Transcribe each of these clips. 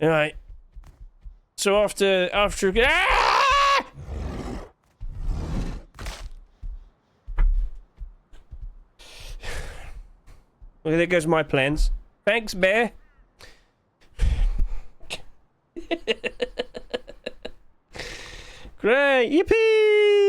All right. So after ah! Well, there goes my plans. Thanks, Bear. Great, yippee!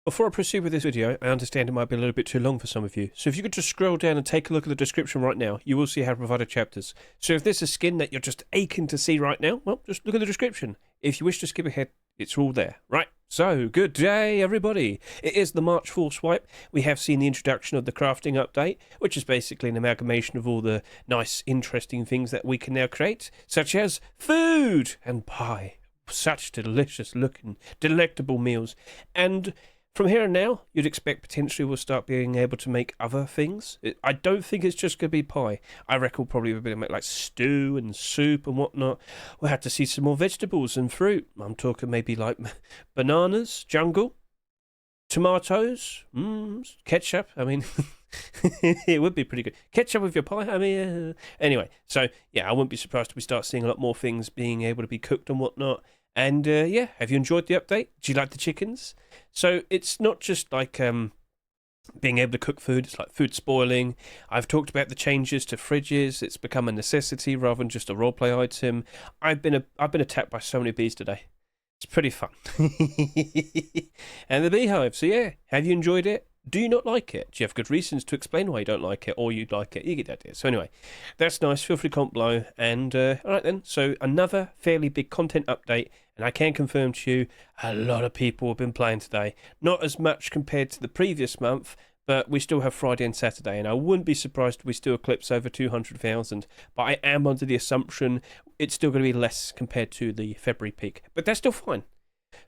Before I proceed with this video, I understand it might be a little bit too long for some of you, so if you could just scroll down and take a look at the description right now, you will see how to provide chapters. So if there's a skin that you're just aching to see right now, well, just look at the description. If you wish to skip ahead, it's all there. Right, so good day everybody. It is the March 4 swipe. We have seen the introduction of the crafting update, which is basically an amalgamation of all the nice, interesting things that we can now create, such as food and pie. Such delicious looking, delectable meals. And from here and now, you'd expect potentially we'll start being able to make other things. I don't think it's just going to be pie. I reckon we'll probably be able to make like stew and soup and whatnot. We'll have to see some more vegetables and fruit. I'm talking maybe like bananas, jungle, tomatoes, ketchup. I mean, it would be pretty good. Ketchup with your pie. I mean, anyway. So yeah, I wouldn't be surprised if we start seeing a lot more things being able to be cooked and whatnot. And yeah, have you enjoyed the update? Do you like the chickens? So it's not just like being able to cook food, it's like food spoiling. I've talked about the changes to fridges. It's become a necessity rather than just a roleplay item. I've been attacked by so many bees today. It's pretty fun. And the beehive. So yeah, have you enjoyed it? Do you not like it? Do you have good reasons to explain why you don't like it, or you like it? You get the idea. So anyway, that's nice. Feel free to comment below. And all right then, so another fairly big content update, and I can confirm to you, a lot of people have been playing today. Not as much compared to the previous month, but we still have Friday and Saturday, and I wouldn't be surprised if we still eclipse over 200,000. But I am under the assumption it's still going to be less compared to the February peak. But that's still fine,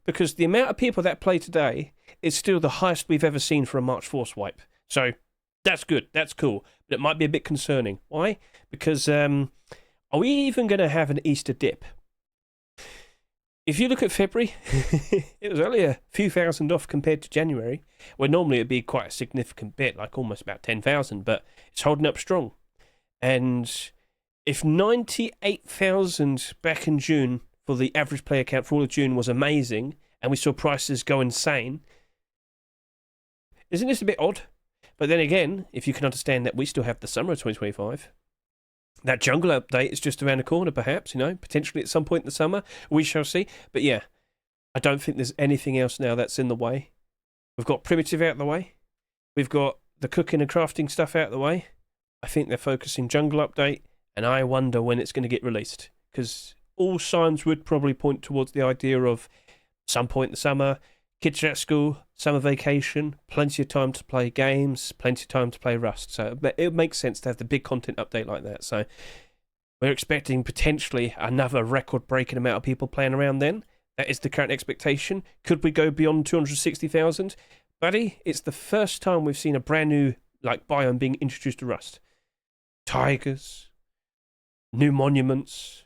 because the amount of people that play today is still the highest we've ever seen for a March 4 swipe. So that's good, that's cool, but it might be a bit concerning. Why? Because are we even going to have an Easter dip? If you look at February, it was only a few thousand off compared to January, where normally it'd be quite a significant bit, like almost about 10,000, but it's holding up strong. And if 98,000 back in June for the average player count for all of June was amazing, and we saw prices go insane, isn't this a bit odd? But then again, if you can understand that we still have the summer of 2025, that jungle update is just around the corner, perhaps, you know, potentially at some point in the summer, we shall see. But yeah, I don't think there's anything else now that's in the way. We've got primitive out of the way. We've got the cooking and crafting stuff out of the way. I think they're focusing jungle update, and I wonder when it's going to get released, because all signs would probably point towards the idea of some point in the summer, kids are at school, summer vacation, plenty of time to play games, plenty of time to play Rust. So it makes sense to have the big content update like that. So we're expecting potentially another record-breaking amount of people playing around then. That is the current expectation. Could we go beyond 260,000? Buddy, it's the first time we've seen a brand new biome being introduced to Rust. Tigers, new monuments,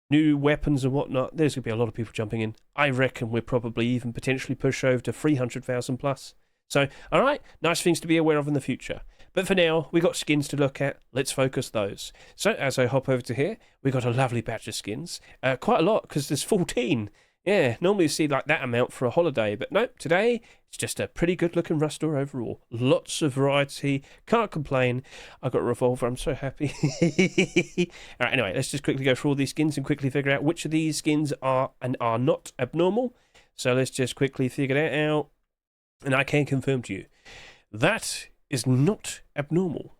new weapons and whatnot. There's going to be a lot of people jumping in. I reckon we'll probably even potentially push over to 300,000 plus. So, all right, nice things to be aware of in the future. But for now, we got skins to look at. Let's focus those. So, as I hop over to here, we got a lovely batch of skins. Quite a lot, because there's 14. Yeah, normally you see like that amount for a holiday, but nope, today it's just a pretty good looking Rust store overall. Lots of variety, can't complain. I got a revolver, I'm so happy. Alright, anyway, let's just quickly go through all these skins and quickly figure out which of these skins are and are not abnormal. So let's just quickly figure that out. And I can confirm to you, that is not abnormal.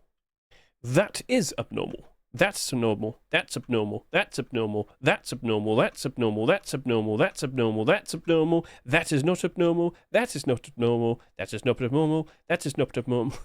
That is abnormal. That's abnormal, that's abnormal, that's abnormal, that's abnormal, that's abnormal, that's abnormal, that's abnormal, that's abnormal, that is not abnormal, that is not abnormal, that is not abnormal, that is not abnormal.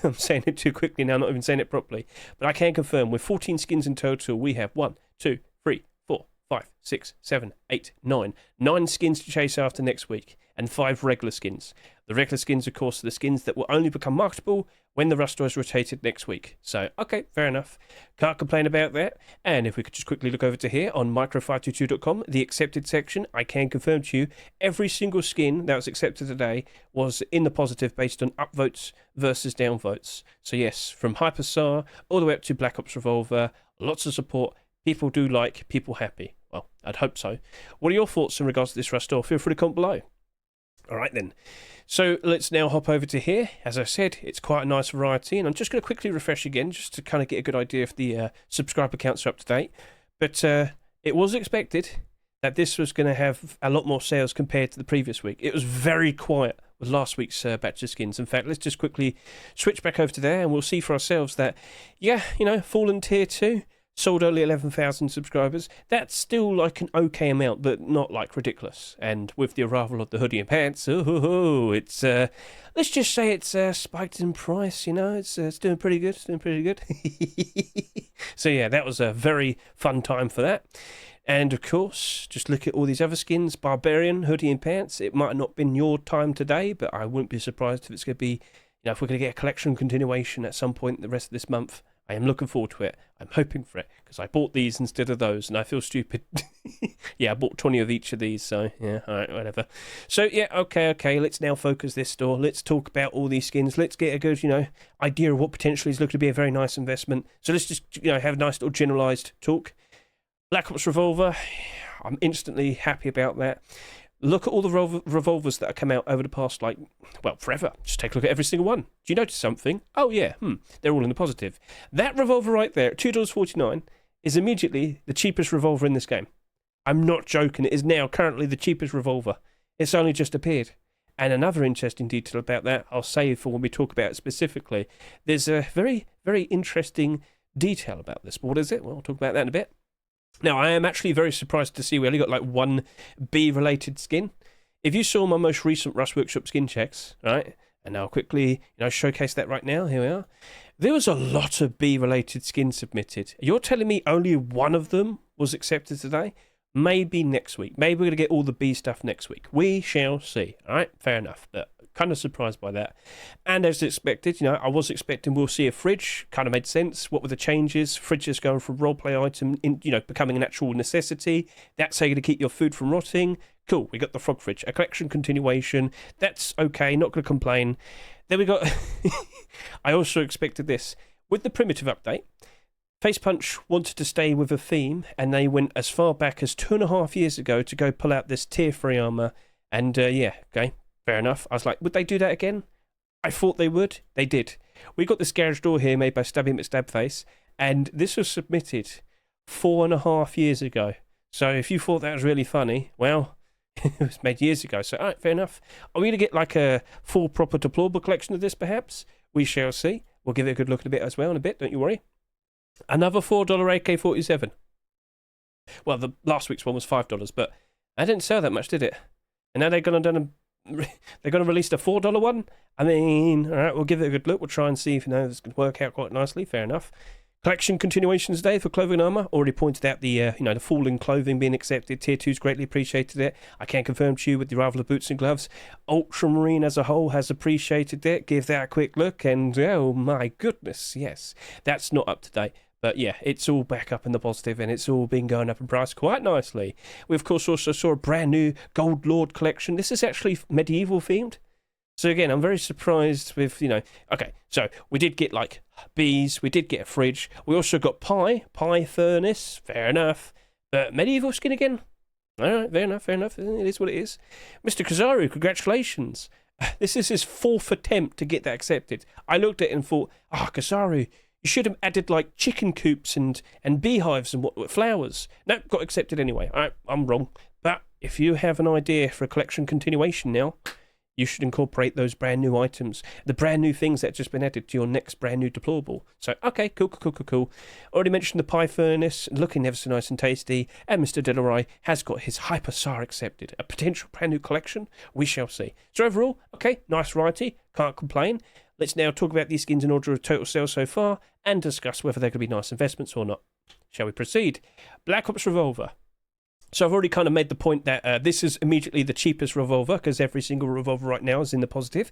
I'm saying it too quickly now, not even saying it properly. But I can confirm, with 14 skins in total, we have 1, 2, 3, 4, 5, 6, 7, 8, 9. 9 skins to chase after next week, and 5 regular skins. The regular skins, of course, are the skins that will only become marketable when the Rust store is rotated next week. So, okay, fair enough. Can't complain about that. And if we could just quickly look over to here on micro522.com, the accepted section, I can confirm to you, every single skin that was accepted today was in the positive based on upvotes versus downvotes. So yes, from Hypersar all the way up to Black Ops Revolver, lots of support, People do like people happy. Well, I'd hope so. What are your thoughts in regards to this Rust store? Feel free to comment below. All right, then. So let's now hop over to here. As I said, it's quite a nice variety, and I'm just going to quickly refresh again just to kind of get a good idea if the subscriber counts are up to date. But it was expected that this was going to have a lot more sales compared to the previous week. It was very quiet with last week's batch of skins. In fact, let's just quickly switch back over to there, and we'll see for ourselves that, yeah, you know, Fallen Tier 2 sold only 11,000 subscribers. That's still like an okay amount, but not like ridiculous. And with the arrival of the hoodie and pants, it's let's just say it's spiked in price. You know, it's doing pretty good. It's doing pretty good. So yeah, that was a very fun time for that. And of course, just look at all these other skins. Barbarian, hoodie and pants. It might have not been your time today, but I wouldn't be surprised if it's going to be, you know, if we're going to get a collection continuation at some point the rest of this month. I am looking forward to it. I'm hoping for it, because I bought these instead of those, and I feel stupid. Yeah, I bought 20 of each of these, so yeah, alright, whatever. So yeah, okay, let's now focus this store. Let's talk about all these skins. Let's get a good, you know, idea of what potentially is looking to be a very nice investment. So let's just, you know, have a nice little generalised talk. Black Ops Revolver, I'm instantly happy about that. Look at all the revolvers that have come out over the past, like, well, forever. Just take a look at every single one. Do you notice something? Oh, yeah, they're all in the positive. That revolver right there, $2.49, is immediately the cheapest revolver in this game. I'm not joking. It is now currently the cheapest revolver. It's only just appeared. And another interesting detail about that, I'll save for when we talk about it specifically. There's a very, very interesting detail about this. But what is it? Well, I'll talk about that in a bit. Now, I am actually very surprised to see we only got like one B-related skin. If you saw my most recent Rust Workshop skin checks, right, and I'll quickly, you know, showcase that right now, here we are. There was a lot of B-related skins submitted. You're telling me only one of them was accepted today? Maybe next week. Maybe we're going to get all the B stuff next week. We shall see. All right, fair enough. But kind of surprised by that. And as expected, you know, I was expecting we'll see a fridge. Kind of made sense. What were the changes? Fridges going from roleplay item, in, you know, becoming an actual necessity. That's how you're going to keep your food from rotting. Cool, we got the frog fridge. A collection continuation. That's okay, not going to complain. Then we got... I also expected this. With the primitive update, Facepunch wanted to stay with a theme, and they went as far back as 2.5 years ago to go pull out this tier 3 armor. And yeah, okay, fair enough. I was like, would they do that again? I thought they would. They did. We got this garage door here made by Stabby McStabface, and this was submitted 4.5 years ago. So if you thought that was really funny, well, it was made years ago. So, all right, fair enough. Are we going to get like a full proper deplorable collection of this, perhaps? We shall see. We'll give it a good look in a bit as well in a bit, don't you worry. Another $4 AK-47. Well, the last week's one was $5, but I didn't sell that much, did it? And now they're going to release a $4 one? I mean, all right, we'll give it a good look. We'll try and see if, you know, this can work out quite nicely. Fair enough. Collection continuations day for clothing armor. Already pointed out the, you know, the falling clothing being accepted. Tier 2's greatly appreciated it. I can confirm to you with the arrival of boots and gloves. Ultramarine as a whole has appreciated it. Give that a quick look, and oh my goodness, yes, that's not up to date. But yeah, it's all back up in the positive, and it's all been going up in price quite nicely. We, of course, also saw a brand new Gold Lord collection. This is actually medieval themed. So again, I'm very surprised with, you know, okay, so we did get like bees, we did get a fridge, we also got pie furnace, fair enough, but medieval skin again? Alright, fair enough, it is what it is. Mr. Kazaru, congratulations. This is his 4th attempt to get that accepted. I looked at it and thought, Kazaru, you should have added like chicken coops and beehives and what flowers. No, got accepted anyway. Alright, I'm wrong. But if you have an idea for a collection continuation now, you should incorporate those brand new items, the brand new things that have just been added to your next brand new deplorable. So, okay, cool. Already mentioned the pie furnace, looking ever so nice and tasty, and Mr. Delaroy has got his Hyper SAR accepted. A potential brand new collection? We shall see. So overall, okay, nice variety, can't complain. Let's now talk about these skins in order of total sales so far, and discuss whether they could be nice investments or not. Shall we proceed? Black Ops Revolver. So I've already kind of made the point that this is immediately the cheapest revolver, because every single revolver right now is in the positive.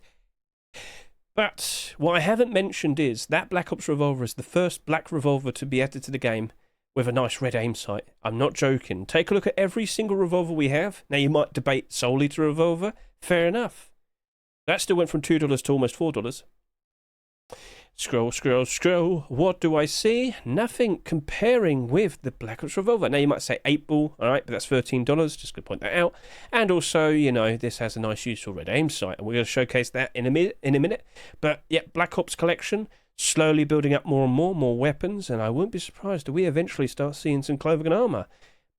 But what I haven't mentioned is that Black Ops Revolver is the first black revolver to be added to the game with a nice red aim sight. I'm not joking. Take a look at every single revolver we have. Now you might debate solely to revolver. Fair enough. That still went from $2 to almost $4. Scroll, scroll, scroll. What do I see? Nothing comparing with the Black Ops Revolver. Now, you might say 8-ball, all right, but that's $13. Just going to point that out. And also, you know, this has a nice useful red aim sight, and we're going to showcase that in a minute. But, yeah, Black Ops collection, slowly building up more and more weapons, and I won't be surprised if we eventually start seeing some clothing and armour.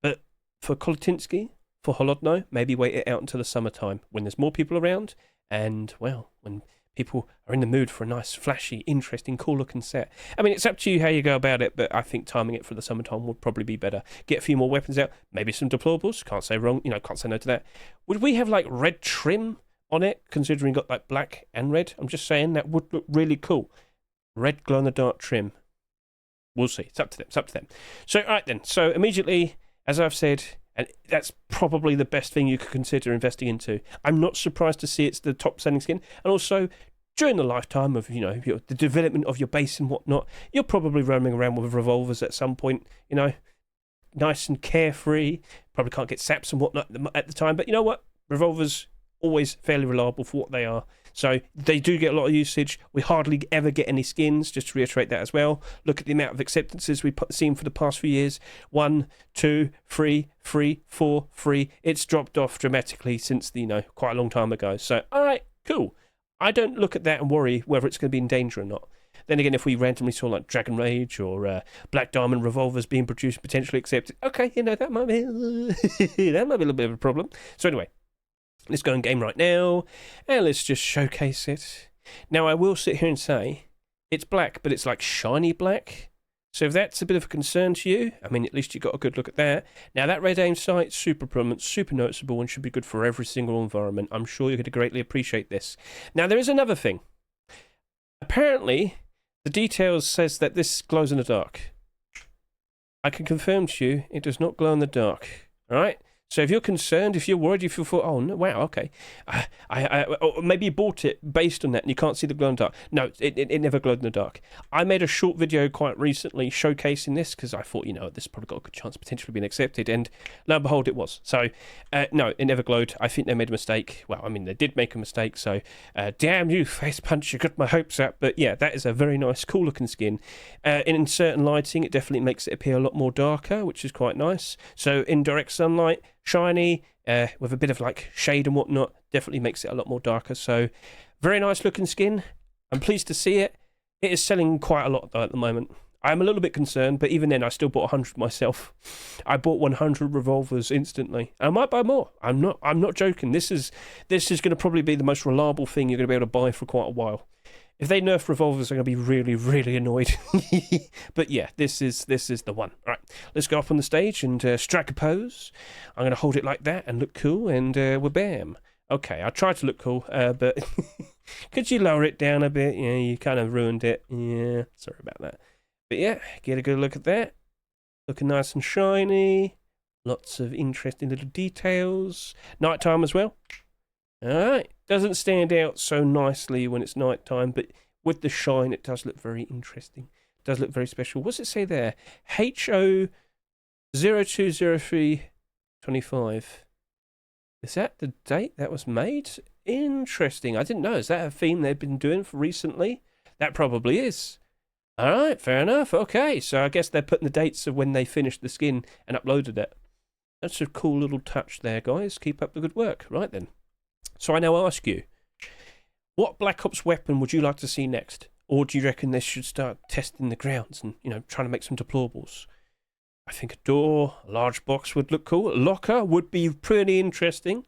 But for Kolotinsky, for Holodno, maybe wait it out until the summertime, when there's more people around, and, well, when people are in the mood for a nice, flashy, interesting, cool-looking set. I mean, it's up to you how you go about it, but I think timing it for the summertime would probably be better. Get a few more weapons out, maybe some deplorables. Can't say wrong, you know, can't say no to that. Would we have, like, red trim on it, considering got, like, black and red? I'm just saying that would look really cool. Red glow-in-the-dark trim. We'll see. It's up to them. It's up to them. So, all right, then. So, immediately, as I've said, and that's probably the best thing you could consider investing into. I'm not surprised to see it's the top-selling skin. And also, during the lifetime of, you know, the development of your base and whatnot, you're probably roaming around with revolvers at some point, you know, nice and carefree. Probably can't get saps and whatnot at the time. But you know what? Revolvers, always fairly reliable for what they are. So they do get a lot of usage. We hardly ever get any skins, just to reiterate that as well. Look at the amount of acceptances we've seen for the past few years. 1, 2, 3, 4, 3. It's dropped off dramatically since, you know, quite a long time ago. So, all right, cool. I don't look at that and worry whether it's going to be in danger or not. Then again, if we randomly saw like Dragon Rage or Black Diamond revolvers being produced, potentially accepted, okay, you know, that might be that might be a little bit of a problem. So anyway, let's go in game right now, and let's just showcase it. Now, I will sit here and say, it's black, but it's like shiny black. So if that's a bit of a concern to you, I mean, at least you got a good look at that. Now, that red aim sight, super prominent, super noticeable, and should be good for every single environment. I'm sure you're going to greatly appreciate this. Now, there is another thing. Apparently, the details says that this glows in the dark. I can confirm to you, it does not glow in the dark. All right? So if you're concerned, if you're worried, if you thought, oh, no, wow, okay, or maybe you bought it based on that and you can't see the glow in the dark. No, it never glowed in the dark. I made a short video quite recently showcasing this because I thought, you know, this probably got a good chance of potentially being accepted, and lo and behold, it was. So, no, it never glowed. I think they made a mistake. Well, I mean, they did make a mistake, so damn you, Face Punch, you got my hopes up. But yeah, that is a very nice, cool-looking skin. In certain lighting, it definitely makes it appear a lot more darker, which is quite nice. So in direct sunlight, shiny, with a bit of like shade and whatnot, definitely makes it a lot more darker. So very nice looking skin. I'm pleased to see it. It is selling quite a lot though at the moment. I'm a little bit concerned, but even then I still bought 100 myself. I bought 100 revolvers instantly. I might buy more. I'm not joking. This is going to probably be the most reliable thing you're going to be able to buy for quite a while. If they nerf revolvers, I'm going to be really, really annoyed. But yeah, this is the one. All right, let's go up on the stage and strike a pose. I'm going to hold it like that and look cool, and we're bam. Okay, I tried to look cool, but could you lower it down a bit? Yeah, you kind of ruined it. Yeah, sorry about that. But yeah, get a good look at that. Looking nice and shiny. Lots of interesting little details. Nighttime as well. Alright, doesn't stand out so nicely when it's night time, but with the shine it does look very interesting. It does look very special. What's it say there? HO020325. Is that the date that was made? Interesting. I didn't know. Is that a theme they've been doing for recently? That probably is. Alright, fair enough. Okay, so I guess they're putting the dates of when they finished the skin and uploaded it. That's a cool little touch there, guys. Keep up the good work. Right then. So I now ask you, what Black Ops weapon would you like to see next? Or do you reckon they should start testing the grounds and, you know, trying to make some deplorables? I think a door, a large box would look cool. A locker would be pretty interesting.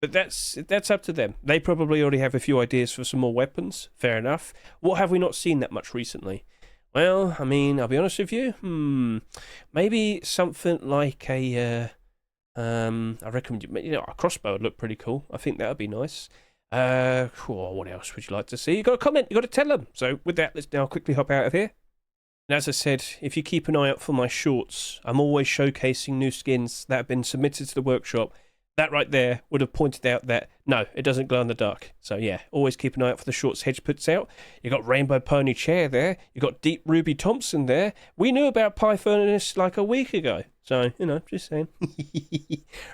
But that's up to them. They probably already have a few ideas for some more weapons. Fair enough. What have we not seen that much recently? Well, I mean, I'll be honest with you. Maybe something like a... I reckon, you know, a crossbow would look pretty cool. I think that would be nice. What else would you like to see? You got to comment. You got to tell them. So with that, let's now quickly hop out of here. And as I said, if you keep an eye out for my shorts, I'm always showcasing new skins that have been submitted to the workshop. That right there would have pointed out that, no, it doesn't glow in the dark. So yeah, always keep an eye out for the shorts Hedge puts out. You got Rainbow Pony Chair there. You got Deep Ruby Thompson there. We knew about Pythonus like a week ago. So, you know, just saying.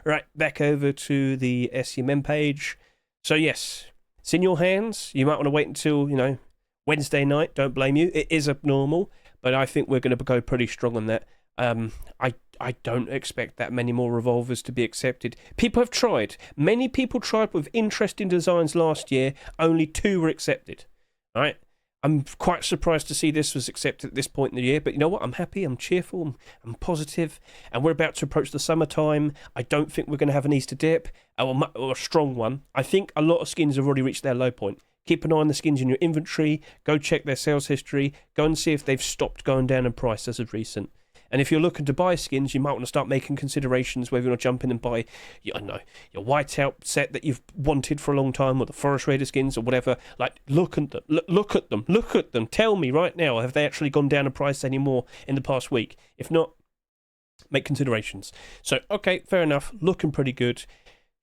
Right, back over to the SEMM page. So yes, it's in your hands. You might want to wait until, you know, Wednesday night, don't blame you. It is abnormal, but I think we're going to go pretty strong on that. I don't expect that many more revolvers to be accepted. People have tried. Many people tried with interesting designs last year. Only 2 were accepted. All right. I'm quite surprised to see this was accepted at this point in the year, but you know what? I'm happy, I'm cheerful, I'm positive, and we're about to approach the summertime. I don't think we're going to have an Easter dip, or a strong one. I think a lot of skins have already reached their low point. Keep an eye on the skins in your inventory, go check their sales history, go and see if they've stopped going down in price as of recent. And if you're looking to buy skins, you might want to start making considerations whether you want to jump in and buy, I don't know, your whiteout set that you've wanted for a long time, or the Forest Raider skins, or whatever. Like, look at them, look at them, look at them. Tell me right now, have they actually gone down in price anymore in the past week? If not, make considerations. So, okay, fair enough, looking pretty good.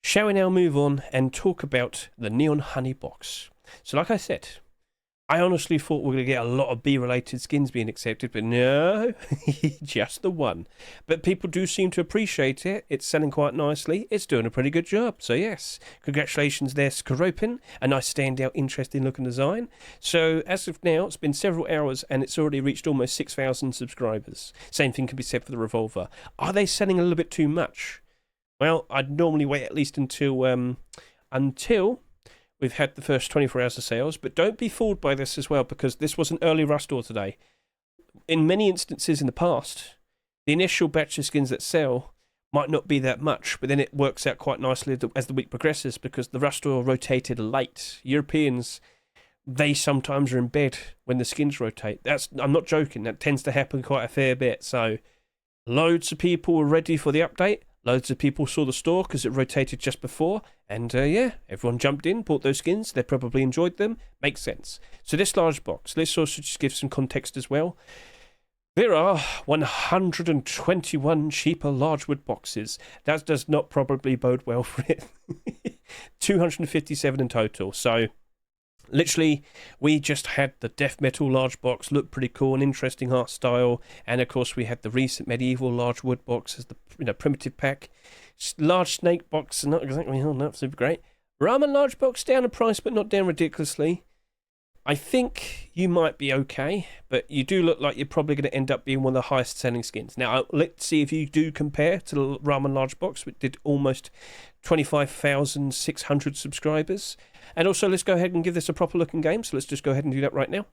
Shall we now move on and talk about the Neon Honey box? So, like I said, I honestly thought we were going to get a lot of B-related skins being accepted, but no, just the one. But people do seem to appreciate it. It's selling quite nicely. It's doing a pretty good job. So yes, congratulations there, Skoropin. A nice standout, interesting looking design. So as of now, it's been several hours and it's already reached almost 6,000 subscribers. Same thing can be said for the Revolver. Are they selling a little bit too much? Well, I'd normally wait at least until we've had the first 24 hours of sales, but don't be fooled by this as well, because this was an early rush store today. In many instances in the past, the initial batch of skins that sell might not be that much, but then it works out quite nicely as the week progresses, because the rush store rotated late. Europeans, they sometimes are in bed when the skins rotate. I'm not joking, that tends to happen quite a fair bit. So loads of people were ready for the update. Loads of people saw the store because it rotated just before, and yeah, everyone jumped in, bought those skins. They probably enjoyed them. Makes sense. So this large box, let's also just give some context as well. There are 121 cheaper large wood boxes. That does not probably bode well for it. 257 in total. So literally, we just had the death metal large box, looked pretty cool, an interesting art style, and of course we had the recent medieval large wood box as the primitive pack. Large snake box, not exactly, not super great. Ramen large box, down in price, but not down ridiculously. I think you might be okay, but you do look like you're probably going to end up being one of the highest selling skins. Now, let's see if you do compare to the Ramen large box, which did almost 25,600 subscribers. And also, let's go ahead and give this a proper looking game. So let's just go ahead and do that right now.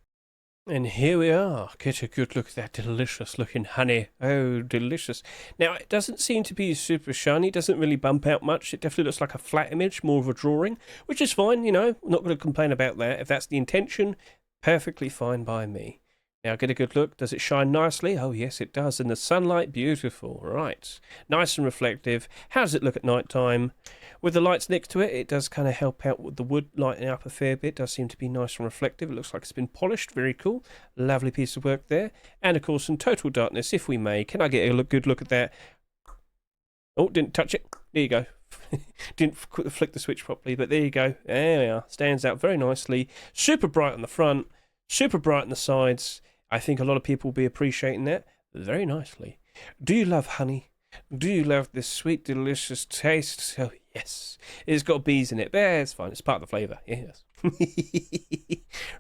And here we are. Get a good look at that delicious looking honey. Oh, delicious. Now, it doesn't seem to be super shiny. It doesn't really bump out much. It definitely looks like a flat image, more of a drawing, which is fine, you know. I'm not going to complain about that. If that's the intention, perfectly fine by me. Now, get a good look. Does it shine nicely? Oh, yes, it does. In the sunlight, beautiful. Right. Nice and reflective. How does it look at night time? With the lights next to it, it does kind of help out with the wood lighting up a fair bit. It does seem to be nice and reflective. It looks like it's been polished. Very cool. Lovely piece of work there. And, of course, in total darkness, if we may. Can I get a good look at that? Oh, didn't touch it. There you go. Didn't flick the switch properly, but there you go. There we are. Stands out very nicely. Super bright on the front. Super bright on the sides. I think a lot of people will be appreciating that very nicely. Do you love honey? Do you love this sweet, delicious taste? Oh, yes. It's got bees in it. But it's fine. It's part of the flavour. Yes.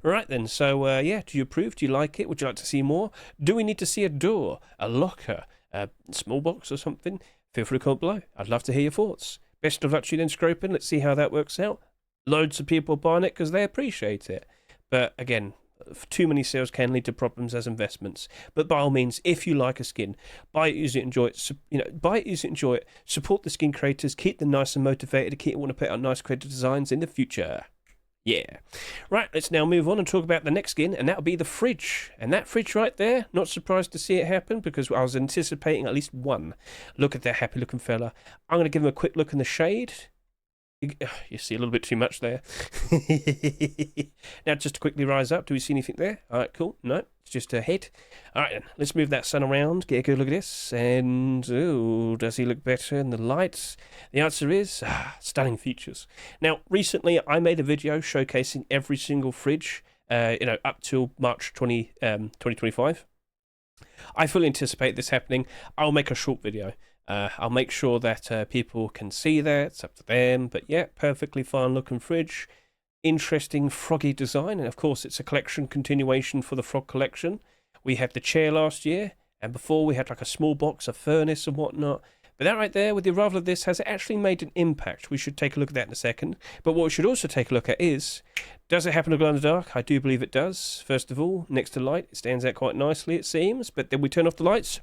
Right then. So, yeah, do you approve? Do you like it? Would you like to see more? Do we need to see a door, a locker, a small box or something? Feel free to comment below. I'd love to hear your thoughts. Best of luck to you then, Scroping. Let's see how that works out. Loads of people buying it because they appreciate it. But, again, too many sales can lead to problems as investments. But by all means, if you like a skin, buy it, use it, enjoy it. Buy it, use it, enjoy it. Support the skin creators. Keep them nice and motivated. Keep want to put out nice creative designs in the future. Yeah. Right, let's now move on and talk about the next skin, and that'll be the fridge. And that fridge right there, not surprised to see it happen because I was anticipating at least one. Look at that happy looking fella. I'm going to give him a quick look in the shade. You see a little bit too much there. Now, just to quickly rise up, do we see anything there? All right, cool. No, it's just a head. All right, then. Let's move that sun around, get a good look at this. And, oh, does he look better in the lights? The answer is, stunning features. Now, recently, I made a video showcasing every single fridge, up till March 2025. I fully anticipate this happening. I'll make a short video. I'll make sure that people can see that. It's up to them. But yeah, perfectly fine looking fridge. interesting froggy design. And of course, it's a collection continuation for the frog collection. We had the chair last year, and before we had like a small box, a furnace and whatnot. But that right there, with the arrival of this, has it actually made an impact? We should take a look at that in a second. But what we should also take a look at is, does it happen to glow in the dark? I do believe it does. First of all, next to light, it stands out quite nicely, it seems. But then we turn off the lights.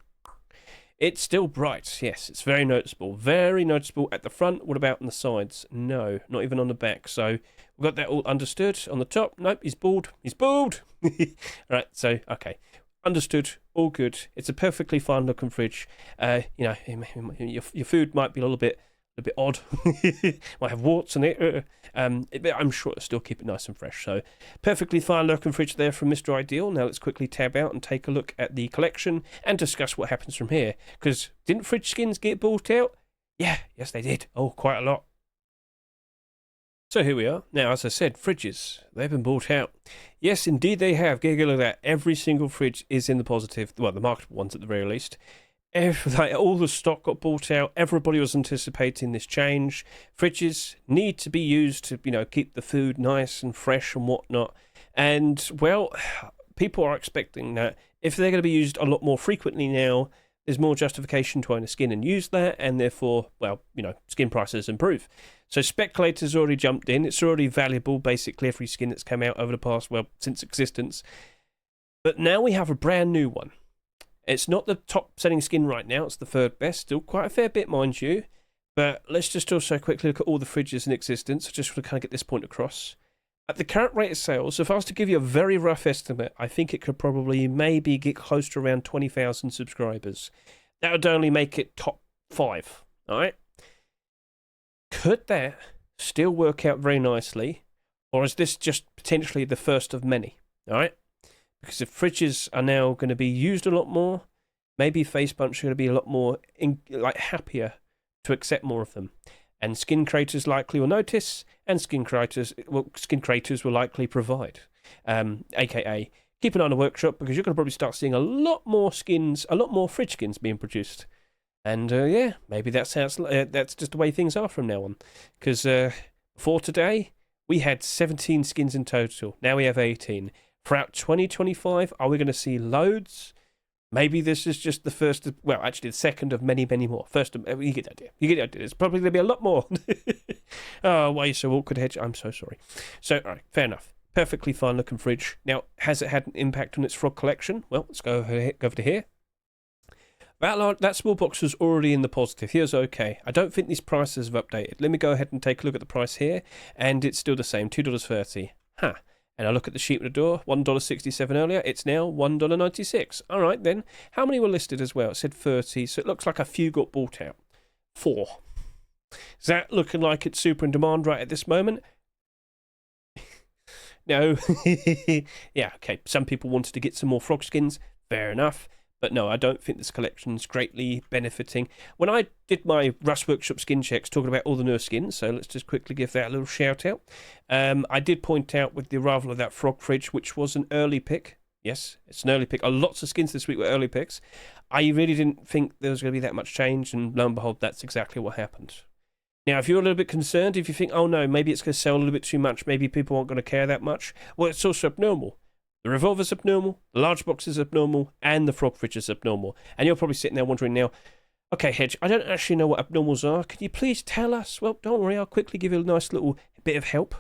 It's still bright. Yes, it's very noticeable. Very noticeable at the front. What about on the sides? No, not even on the back. So we've got that all understood. On the top, nope, he's bald. He's bald. Right, so, okay. Understood, all good. It's a perfectly fine looking fridge. You know, your food might be a little bit odd. Might have warts in it. But I'm sure it'll still keep it nice and fresh. So, perfectly fine looking fridge there from Mr. Ideal. Now let's quickly tab out and take a look at the collection and discuss what happens from here. Because didn't fridge skins get bought out? Yeah, yes they did. Oh, quite a lot. So here we are. Now, as I said, fridges, they've been bought out. Yes, indeed they have. Get a look at that. Every single fridge is in the positive. Well, the marketable ones at the very least. All the stock got bought out. Everybody was anticipating this change. Fridges need to be used to, you know, keep the food nice and fresh and whatnot. And, well, people are expecting that if they're going to be used a lot more frequently now, there's more justification to own a skin and use that, and therefore, well, you know, skin prices improve. So speculators already jumped in. It's already valuable, basically, every skin that's come out over the past, well, since existence. But now we have a brand new one. It's not the top-selling skin right now. It's the third best. Still quite a fair bit, mind you. But let's just also quickly look at all the fridges in existence. I just want to kind of get this point across. At the current rate of sales, if I was to give you a very rough estimate, I think it could probably maybe get close to around 20,000 subscribers. That would only make it top 5, all right? Could that still work out very nicely, or is this just potentially the first of many, all right? Because if fridges are now going to be used a lot more, maybe face bumps are going to be a lot more happier to accept more of them. And skin creators likely will notice, and skin creators will likely provide. AKA, keep an eye on the workshop, because you're going to probably start seeing a lot more skins, a lot more fridge skins being produced. And yeah, maybe that's just the way things are from now on. Because for today, we had 17 skins in total. Now we have 18. Throughout 2025, are we going to see loads? Maybe this is just the first, well, actually the second of many, many more. First, you get the idea. You get the idea. It's probably going to be a lot more. Oh, why are you so awkward, Hedge? I'm so sorry. So, all right, fair enough. Perfectly fine looking fridge. Now, has it had an impact on its frog collection? Well, let's go over to here. That small box was already in the positive. Here's okay. I don't think these prices have updated. Let me go ahead and take a look at the price here, and it's still the same, $2.30. Huh. And I look at the sheet at the door, $1.67 earlier. It's now $1.96. All right, then. How many were listed as well? It said 30, so it looks like a few got bought out. 4. Is that looking like it's super in demand right at this moment? No. Yeah, okay. Some people wanted to get some more frog skins. Fair enough. But no, I don't think this collection's greatly benefiting. When I did my Rust Workshop skin checks talking about all the newer skins, so let's just quickly give that a little shout out. I did point out with the arrival of that frog fridge, which was an early pick. Yes, it's an early pick. Lots of skins this week were early picks. I really didn't think there was going to be that much change, and lo and behold, that's exactly what happened. Now, if you're a little bit concerned, if you think, oh no, maybe it's going to sell a little bit too much, maybe people aren't going to care that much, well, it's also abnormal. The Revolver's abnormal, the large box is abnormal, and the frog fridge is abnormal. And you're probably sitting there wondering now, okay, Hedge, I don't actually know what abnormals are. Can you please tell us? Well, don't worry, I'll quickly give you a nice little bit of help.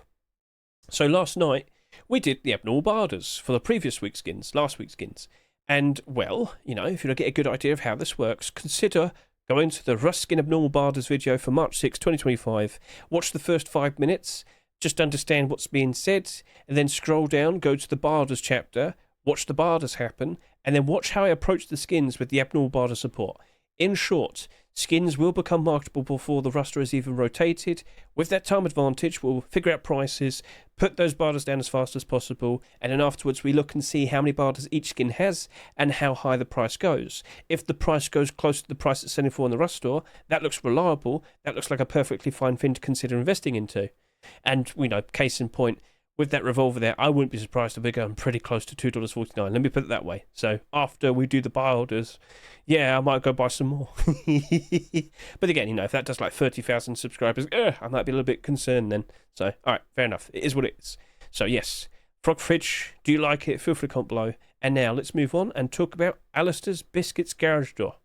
So last night, we did the abnormal barders for the previous week's skins, last week's skins. And, well, you know, if you want to get a good idea of how this works, consider going to the Rust Skin Abnormal Barders video for March 6, 2025. Watch the first 5 minutes. Just understand what's being said, and then scroll down, go to the Barders chapter, watch the Barders happen, and then watch how I approach the skins with the Abnormal Barder support. In short, skins will become marketable before the roster is even rotated. With that time advantage, we'll figure out prices, put those Barders down as fast as possible, and then afterwards we look and see how many Barders each skin has and how high the price goes. If the price goes close to the price it's selling for in the Rust store, that looks reliable, that looks like a perfectly fine thing to consider investing into. And, you know, case in point, with that revolver there, I wouldn't be surprised if we're going pretty close to $2.49. Let me put it that way. So after we do the buy orders, yeah, I might go buy some more. But again, you know, if that does like 30,000 subscribers, I might be a little bit concerned then. So, all right, fair enough. It is what it is. So yes, Frog Fridge, do you like it? Feel free to comment below. And now let's move on and talk about Alistair's Biscuits garage door.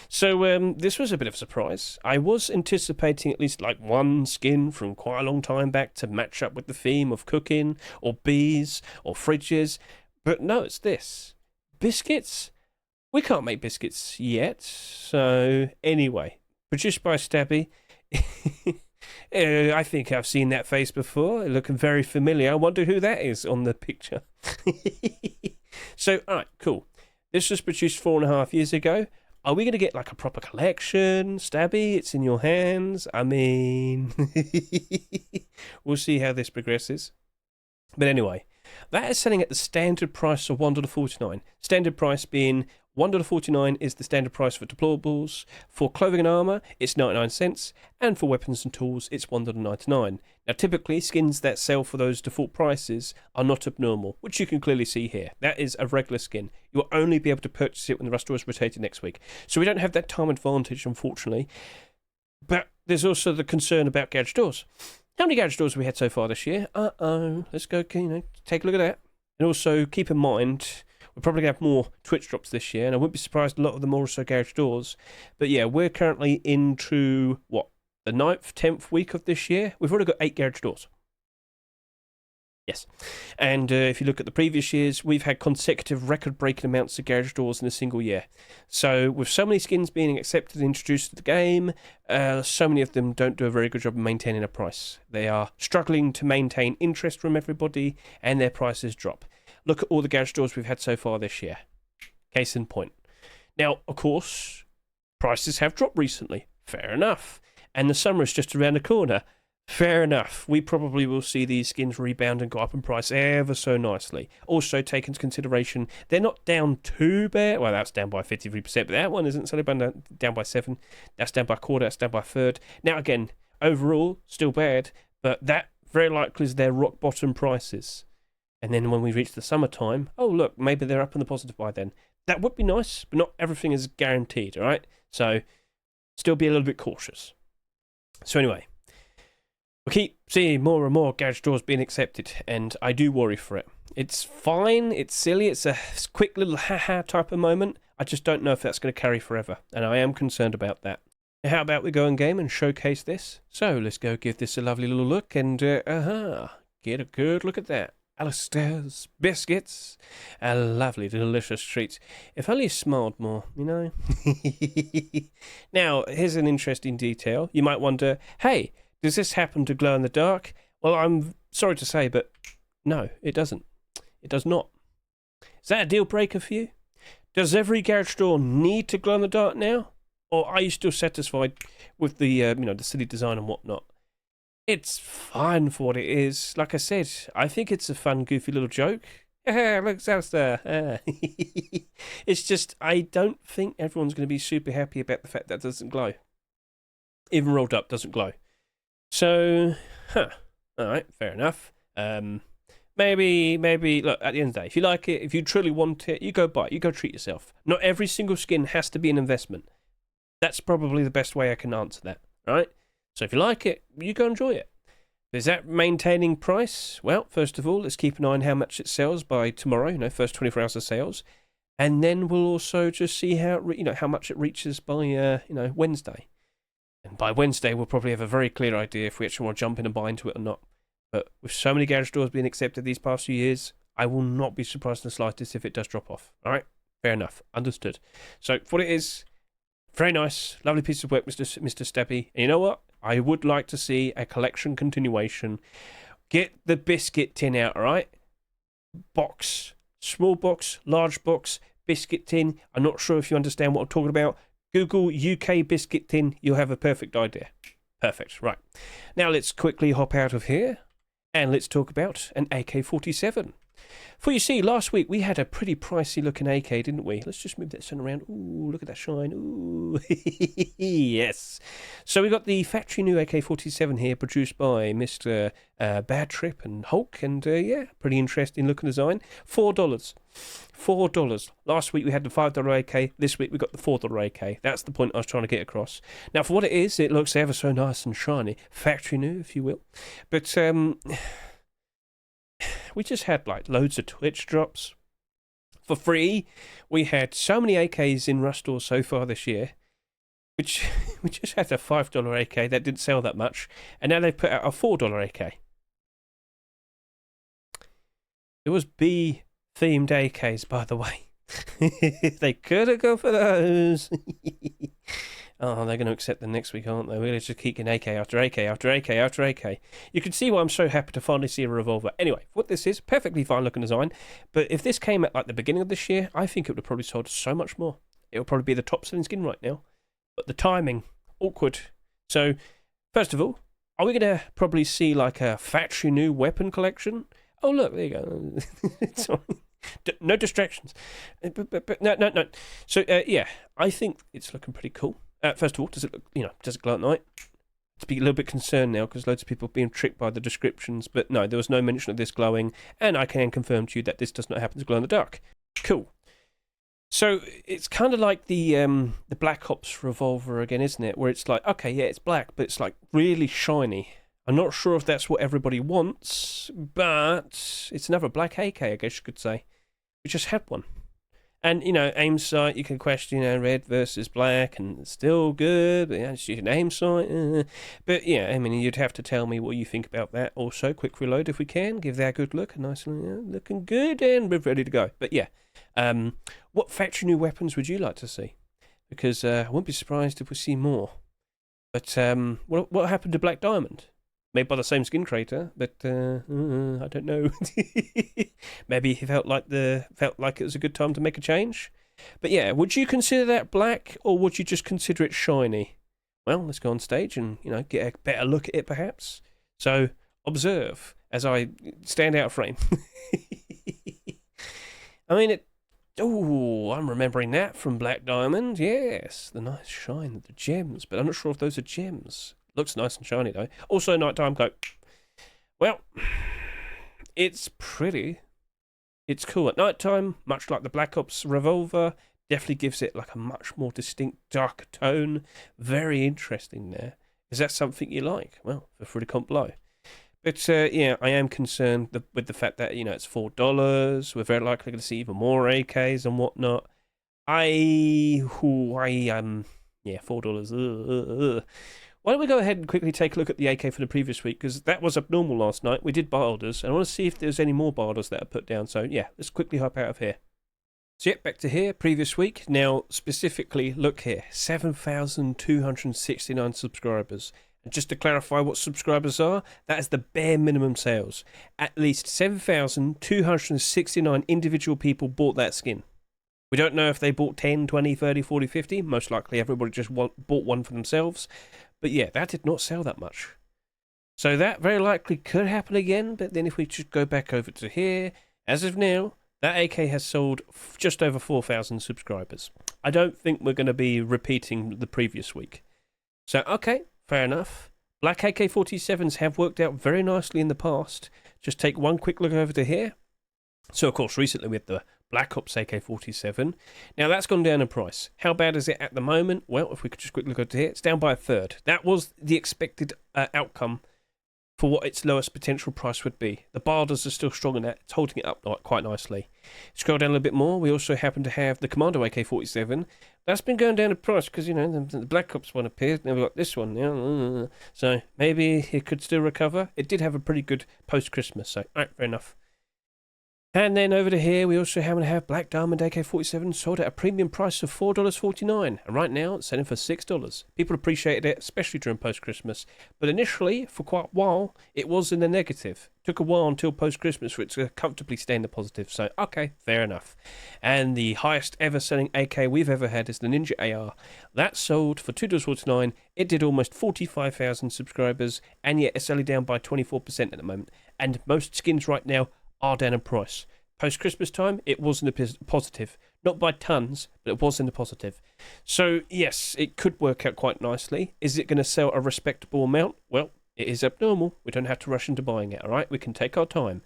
So this was a bit of a surprise. I was anticipating at least like one skin from quite a long time back to match up with the theme of cooking or bees or fridges, but no, it's this. Biscuits? We can't make biscuits yet, so anyway, produced by Stabby. I think I've seen that face before, looking very familiar. I wonder who that is on the picture. So, alright, cool. This was produced 4.5 years ago. Are we going to get like a proper collection? Stabby, it's in your hands. I mean, we'll see how this progresses. But anyway, that is selling at the standard price of $1.49. Standard price being $1.49 is the standard price for deplorables. For clothing and armour, it's 99 cents. And for weapons and tools, it's $1.99. Now, typically, skins that sell for those default prices are not abnormal, which you can clearly see here. That is a regular skin. You will only be able to purchase it when the Rust store is rotated next week. So we don't have that time advantage, unfortunately. But there's also the concern about garage doors. How many garage doors have we had so far this year? Let's go, take a look at that. And also, keep in mind, we're probably going to have more Twitch drops this year, and I wouldn't be surprised a lot of them are also garage doors. But yeah, we're currently into, what, the 9th, 10th week of this year? We've already got 8 garage doors. Yes. And if you look at the previous years, we've had consecutive record-breaking amounts of garage doors in a single year. So with so many skins being accepted and introduced to the game, so many of them don't do a very good job of maintaining a price. They are struggling to maintain interest from everybody, and their prices drop. Look at all the garage doors we've had so far this year. Case in point. Now, of course, prices have dropped recently. Fair enough. And the summer is just around the corner. Fair enough. We probably will see these skins rebound and go up in price ever so nicely. Also, take into consideration, they're not down too bad. Well, that's down by 53%, but that one isn't necessarily down by 7. That's down by a quarter. That's down by a third. Now, again, overall, still bad, but that very likely is their rock bottom prices. And then when we reach the summertime, oh, look, maybe they're up in the positive by then. That would be nice, but not everything is guaranteed, all right? So, still be a little bit cautious. So anyway, we keep seeing more and more garage doors being accepted, and I do worry for it. It's fine, it's silly, it's a quick little ha-ha type of moment. I just don't know if that's going to carry forever, and I am concerned about that. How about we go in game and showcase this? So let's go give this a lovely little look, and get a good look at that. Alistair's Biscuits, a lovely, delicious treat. If only he smiled more, you know. Now, here's an interesting detail. You might wonder, hey, does this happen to glow in the dark? Well, I'm sorry to say, but no, it doesn't. It does not. Is that a deal breaker for you? Does every garage door need to glow in the dark now? Or are you still satisfied with the, the silly design and whatnot? It's fine for what it is. Like I said, I think it's a fun, goofy little joke. Look, Alistair. It's just, I don't think everyone's going to be super happy about the fact that it doesn't glow. Even rolled up doesn't glow. So, alright, fair enough. Maybe, look, at the end of the day, if you like it, if you truly want it, you go buy it, you go treat yourself. Not every single skin has to be an investment. That's probably the best way I can answer that, right? So if you like it, you go enjoy it. Is that maintaining price? Well, first of all, let's keep an eye on how much it sells by tomorrow, first 24 hours of sales. And then we'll also just see how, how much it reaches by, Wednesday. And by Wednesday, we'll probably have a very clear idea if we actually want to jump in and buy into it or not. But with so many garage doors being accepted these past few years, I will not be surprised in the slightest if it does drop off. All right? Fair enough. Understood. So, for what it is, very nice. Lovely piece of work, Mr. Stabby. And you know what? I would like to see a collection continuation. Get the biscuit tin out, all right? Box. Small box, large box, biscuit tin. I'm not sure if you understand what I'm talking about. Google UK biscuit tin. You'll have a perfect idea. Perfect. Right. Now let's quickly hop out of here and let's talk about an AK-47. For you see, last week we had a pretty pricey looking AK, didn't we? Let's just move that sun around. Ooh, look at that shine. Ooh, yes. So we got the factory new AK-47 here, produced by Mr. Bad Trip and Hulk, and yeah, pretty interesting looking design. $4. $4. Last week we had the $5 AK. This week we got the $4 AK. That's the point I was trying to get across. Now, for what it is, it looks ever so nice and shiny, factory new, if you will. But we just had like loads of Twitch drops for free. We had so many AKs in Rust stores so far this year, which we just had a $5 AK that didn't sell that much, and now they've put out a $4 AK. It was bee themed AKs, by the way. They could have gone for those. Oh, they're going to accept them next week, aren't they? We're going to just keep getting AK after AK after AK after AK. You can see why I'm so happy to finally see a revolver. Anyway, what this is, perfectly fine looking design. But if this came at like the beginning of this year, I think it would have probably sold so much more. It would probably be the top selling skin right now. But the timing, awkward. So, first of all, are we going to probably see like a factory new weapon collection? Oh, look, there you go. No distractions. But no. So, yeah, I think it's looking pretty cool. First of all, does it look, does it glow at night? To be a little bit concerned now because loads of people are being tricked by the descriptions. But no, there was no mention of this glowing, and I can confirm to you that this does not happen to glow in the dark. Cool. So it's kind of like the Black Ops Revolver again, isn't it? Where it's like, okay, yeah, it's black, but it's like really shiny. I'm not sure if that's what everybody wants, but it's another black AK, I guess you could say. We just had one. And, aim sight, you can question, red versus black, and it's still good, but it's an aim sight. But, yeah, I mean, you'd have to tell me what you think about that. Also, quick reload if we can. Give that a good look. Nice, looking good, and we're ready to go. But, yeah, what factory new weapons would you like to see? Because I wouldn't be surprised if we see more. But what happened to Black Diamond? Made by the same skin creator, but I don't know. Maybe he felt like it was a good time to make a change. But yeah, would you consider that black, or would you just consider it shiny? Well, let's go on stage and get a better look at it, perhaps. So observe as I stand out of frame. I mean it. Oh, I'm remembering that from Black Diamond. Yes, the nice shine of the gems, but I'm not sure if those are gems. Looks nice and shiny, though. Also, nighttime coat. Well, it's pretty. It's cool at nighttime, much like the Black Ops Revolver. Definitely gives it like a much more distinct, darker tone. Very interesting there. Is that something you like? Well, feel free to comment below. But, yeah, I am concerned with the fact that, it's $4. We're very likely going to see even more AKs and whatnot. Yeah, $4. Why don't we go ahead and quickly take a look at the AK for the previous week, because that was abnormal last night. We did buy orders, and I want to see if there's any more buy orders that are put down. So, yeah, let's quickly hop out of here. So, yeah, back to here, previous week. Now, specifically, look here, 7,269 subscribers. And just to clarify what subscribers are, that is the bare minimum sales. At least 7,269 individual people bought that skin. We don't know if they bought 10, 20, 30, 40, 50. Most likely everybody just bought one for themselves. But yeah, that did not sell that much. So that very likely could happen again. But then if we just go back over to here, as of now, that AK has sold just over 4,000 subscribers. I don't think we're going to be repeating the previous week. So, okay, fair enough. Black AK-47s have worked out very nicely in the past. Just take one quick look over to here. So, of course, recently we had the Black Ops AK-47. Now, that's gone down in price. How bad is it at the moment? Well, if we could just quickly look over here, it's down by a third. That was the expected outcome for what its lowest potential price would be. The bar orders are still strong in that. It's holding it up quite nicely. Scroll down a little bit more. We also happen to have the Commando AK-47. That's been going down in price because, the Black Ops one appeared. Now we've got this one. Yeah. So maybe it could still recover. It did have a pretty good post-Christmas. So, all right, fair enough. And then over to here, we also happen to have Black Diamond AK-47 sold at a premium price of $4.49. And right now, it's selling for $6. People appreciated it, especially during post-Christmas. But initially, for quite a while, it was in the negative. Took a while until post-Christmas for it to comfortably stay in the positive. So, okay, fair enough. And the highest ever selling AK we've ever had is the Ninja AR. That sold for $2.49. It did almost 45,000 subscribers. And yet, it's only down by 24% at the moment. And most skins right now are down in price. Post-Christmas time, it was in the positive. Not by tons, but it was in the positive. So, yes, it could work out quite nicely. Is it going to sell a respectable amount? Well, it is abnormal. We don't have to rush into buying it, all right? We can take our time.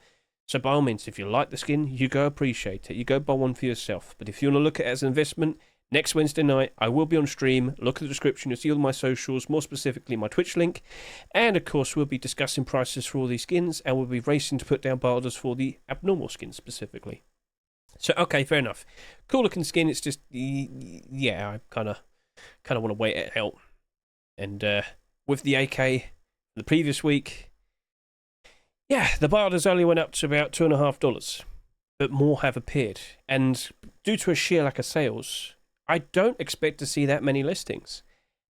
So, by all means, if you like the skin, you go appreciate it. You go buy one for yourself. But if you want to look at it as an investment, next Wednesday night, I will be on stream. Look at the description. You'll see all my socials, more specifically my Twitch link. And, of course, we'll be discussing prices for all these skins, and we'll be racing to put down bar orders for the abnormal skins specifically. So, okay, fair enough. Cool looking skin. It's just, yeah, I kind of want to wait it out. And with the AK the previous week, yeah, the bar orders only went up to about $2.50, but more have appeared. And due to a sheer lack of sales, I don't expect to see that many listings.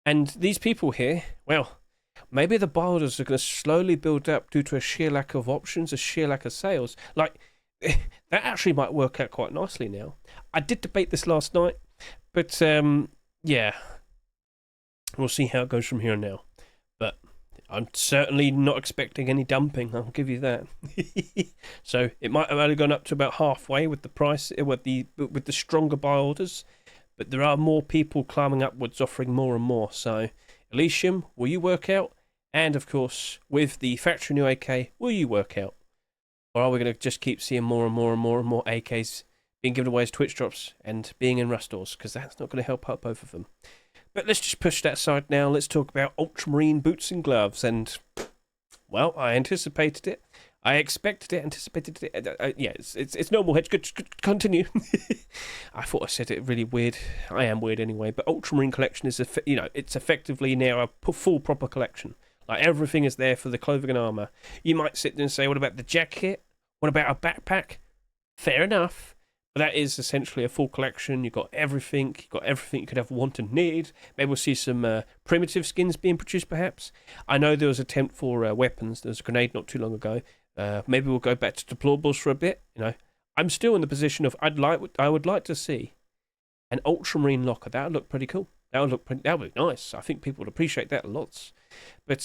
And these people here, well, maybe the bar orders are going to slowly build up due to a sheer lack of options, a sheer lack of sales. Like, that actually might work out quite nicely now. I did debate this last night, but yeah, we'll see how it goes from here on now. But I'm certainly not expecting any dumping, I'll give you that. So it might have only gone up to about halfway with the price, with the stronger buy orders, but there are more people climbing upwards offering more and more. So Elysium, will you work out? And of course, with the factory new AK, will you work out? Or are we going to just keep seeing more and more and more and more AKs being given away as Twitch drops and being in rust stores? Because that's not going to help out both of them. But let's just push that aside now. Let's talk about Ultramarine boots and gloves. And, well, I anticipated it. I expected it, anticipated it. Yeah, it's normal, Hedge. Good, continue. I thought I said it really weird. I am weird anyway. But Ultramarine collection is, it's effectively now a full proper collection. Like, everything is there for the clothing and armour. You might sit there and say, what about the jacket? What about a backpack? Fair enough. But that is essentially a full collection. You've got everything. You've got everything you could ever want and need. Maybe we'll see some primitive skins being produced, perhaps. I know there was an attempt for weapons. There was a grenade not too long ago. Maybe we'll go back to deplorables for a bit. I'm still in the position of I would like to see an Ultramarine locker. That would look pretty cool. That would be nice. I think people would appreciate that lots. But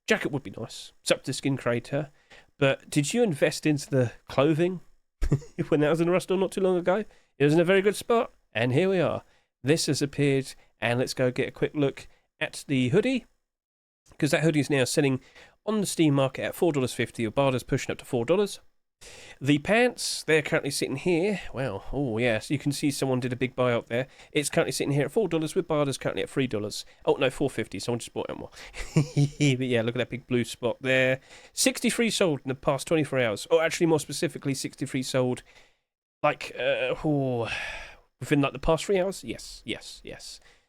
jacket would be nice. It's up to the skin creator. But did you invest into the clothing when that was in a rust store not too long ago? It was in a very good spot. And here we are. This has appeared. And let's go get a quick look at the hoodie. Because that hoodie is now selling on the Steam market at $4.50. Your barter's pushing up to $4. The pants, they're currently sitting here. Well, oh yes, you can see someone did a big buy up there. It's currently sitting here at $4 with barters currently at $3. Oh no, $4.50. Someone just bought it more. But yeah, look at that big blue spot there. 63 sold in the past 24 hours. Or actually, more specifically, 63 sold. Like, within like the past 3 hours. Yes.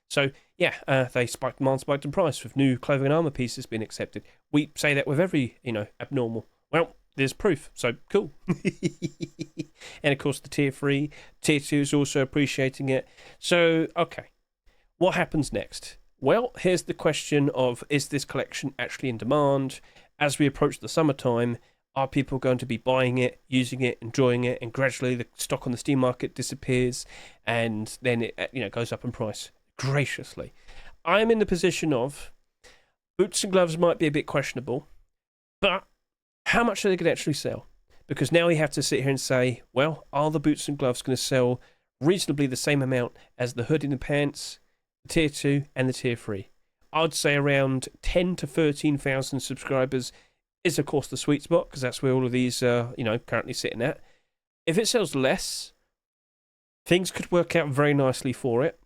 So yeah, demand spiked in price with new clothing and armor pieces being accepted. We say that with every abnormal. Well, there's proof, so cool. And of course the tier 3, tier 2 is also appreciating it. So, okay, what happens next? Well, here's the question of, is this collection actually in demand? As we approach the summertime, are people going to be buying it, using it, enjoying it, and gradually the stock on the Steam market disappears, and then it goes up in price graciously? I'm in the position of, boots and gloves might be a bit questionable, but how much are they going to actually sell? Because now we have to sit here and say, well, are the boots and gloves going to sell reasonably the same amount as the hood and the pants, the tier 2 and the tier 3? I'd say around 10 to 13,000 subscribers is, of course, the sweet spot, because that's where all of these are, currently sitting at. If it sells less, things could work out very nicely for it.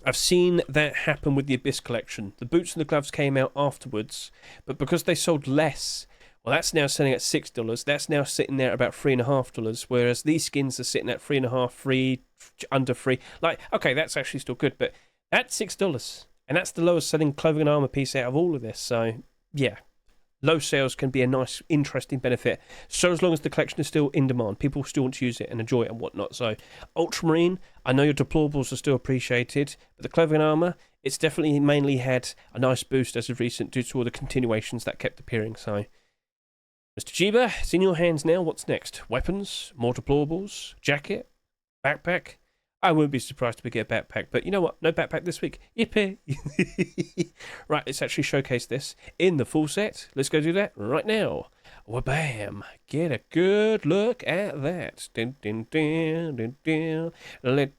I've seen that happen with the Abyss collection. The boots and the gloves came out afterwards, but because they sold less, well, that's now selling at $6. That's now sitting there at about $3.50, whereas these skins are sitting at $3.50, $3, under $3. Like, okay, that's actually still good, but that's $6, and that's the lowest selling clothing and armor piece out of all of this. So, yeah, low sales can be a nice, interesting benefit. So as long as the collection is still in demand, people still want to use it and enjoy it and whatnot. So, Ultramarine, I know your deplorables are still appreciated, but the clothing and armor, it's definitely mainly had a nice boost as of recent due to all the continuations that kept appearing. So, Mr. Chiba, it's in your hands now. What's next? Weapons? More deplorables? Jacket? Backpack? I wouldn't be surprised if we get a backpack, but you know what? No backpack this week. Yippee! Right, let's actually showcase this in the full set. Let's go do that right now. Wha-bam! Get a good look at that. Dun, dun, dun, dun, dun.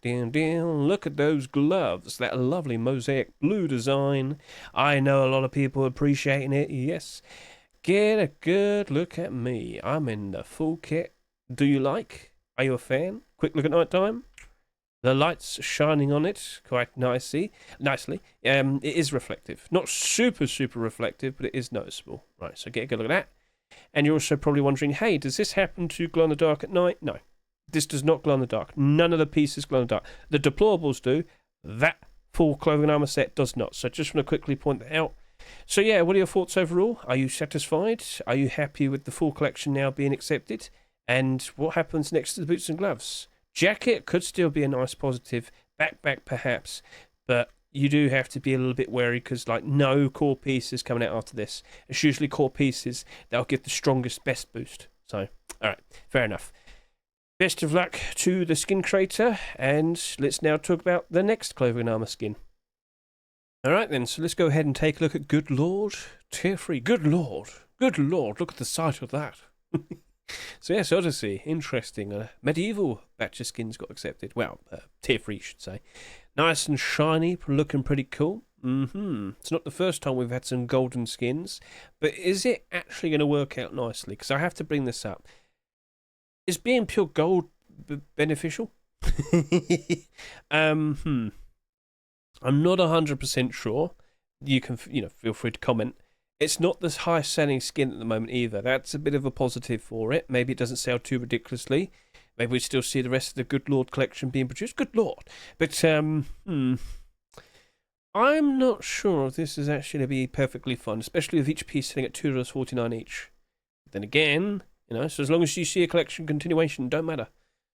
Dun, dun. Look at those gloves. That lovely mosaic blue design. I know a lot of people appreciating it, yes. Get a good look at me. I'm in the full kit. Do you like? Are you a fan? Quick look at night time. The light's shining on it quite nicely. It is reflective. Not super reflective, but it is noticeable. Right, so get a good look at that. And you're also probably wondering, hey, does this happen to glow in the dark at night? No. This does not glow in the dark. None of the pieces glow in the dark. The deplorables do. That full clothing armor set does not. So just want to quickly point that out. So yeah, what are your thoughts overall? Are you satisfied? Are you happy with the full collection now being accepted? And what happens next to the boots and gloves? Jacket could still be a nice positive. Backpack perhaps. But you do have to be a little bit wary because like no core pieces coming out after this. It's usually core pieces that'll give the strongest best boost. So, alright, fair enough. Best of luck to the skin creator. And let's now talk about the next clothing armor skin. Alright then, so let's go ahead and take a look at Good Lord, Tier 3. Good Lord, look at the sight of that. So yes, Odyssey, interesting. Medieval batch of skins got accepted. Well, Tier 3 should say. Nice and shiny, looking pretty cool. It's not the first time we've had some golden skins, but is it actually going to work out nicely? Because I have to bring this up. Is being pure gold beneficial? I'm not 100% sure. You can, feel free to comment. It's not the highest selling skin at the moment either. That's a bit of a positive for it. Maybe it doesn't sell too ridiculously. Maybe we still see the rest of the Good Lord collection being produced. Good Lord. But, I'm not sure if this is actually going to be perfectly fun, especially with each piece selling at $2.49 each. Then again, so as long as you see a collection continuation, don't matter.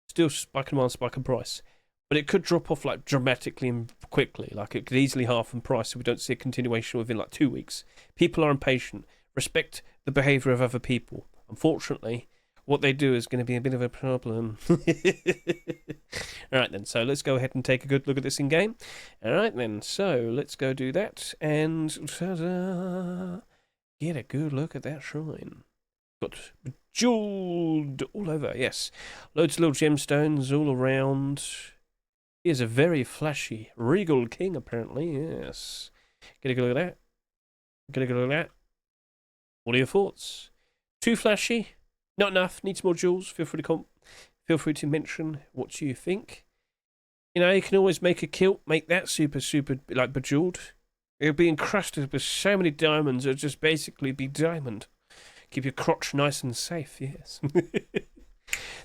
Still spike in demand, spike in price. But it could drop off like dramatically and quickly. Like it could easily half in price if we don't see a continuation within like 2 weeks. People are impatient. Respect the behaviour of other people. Unfortunately, what they do is going to be a bit of a problem. Alright then, so let's go ahead and take a good look at this in game. Alright then, so let's go do that. And ta-da! Get a good look at that shrine. Got jeweled all over, yes. Loads of little gemstones all around. He is a very flashy, regal king, apparently, yes. Get a good look at that. Get a good look at that. What are your thoughts? Too flashy? Not enough? Needs more jewels? Feel free to mention what you think. You can always make a kilt, make that super, like, bejeweled. It'll be encrusted with so many diamonds, it'll just basically be diamond. Keep your crotch nice and safe, yes.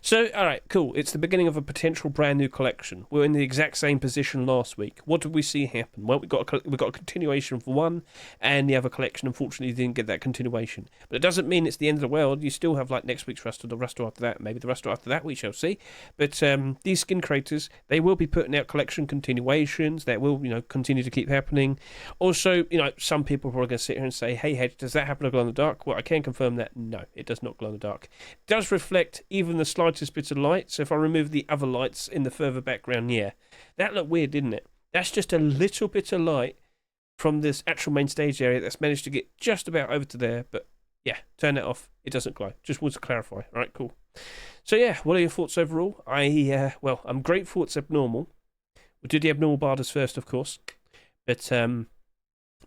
So, alright, cool. It's the beginning of a potential brand new collection. We're in the exact same position last week. What did we see happen? Well, we got a continuation for one, and the other collection unfortunately didn't get that continuation. But it doesn't mean it's the end of the world. You still have like next week's Ruster, the Ruster after that, maybe the Ruster after that, we shall see. But these skin creators, they will be putting out collection continuations that will, continue to keep happening. Also, some people are probably going to sit here and say, hey, Hedge, does that happen to glow in the dark? Well, I can confirm that no, it does not glow in the dark. It does reflect even the slightest bit of light, so if I remove the other lights in the further background, yeah, that looked weird, didn't it? That's just a little bit of light from this actual main stage area that's managed to get just about over to there, but yeah, turn that off, it doesn't glow. Just want to clarify. Alright, cool. So yeah, what are your thoughts overall? I'm grateful it's abnormal. We'll do the abnormal barders first, of course, but a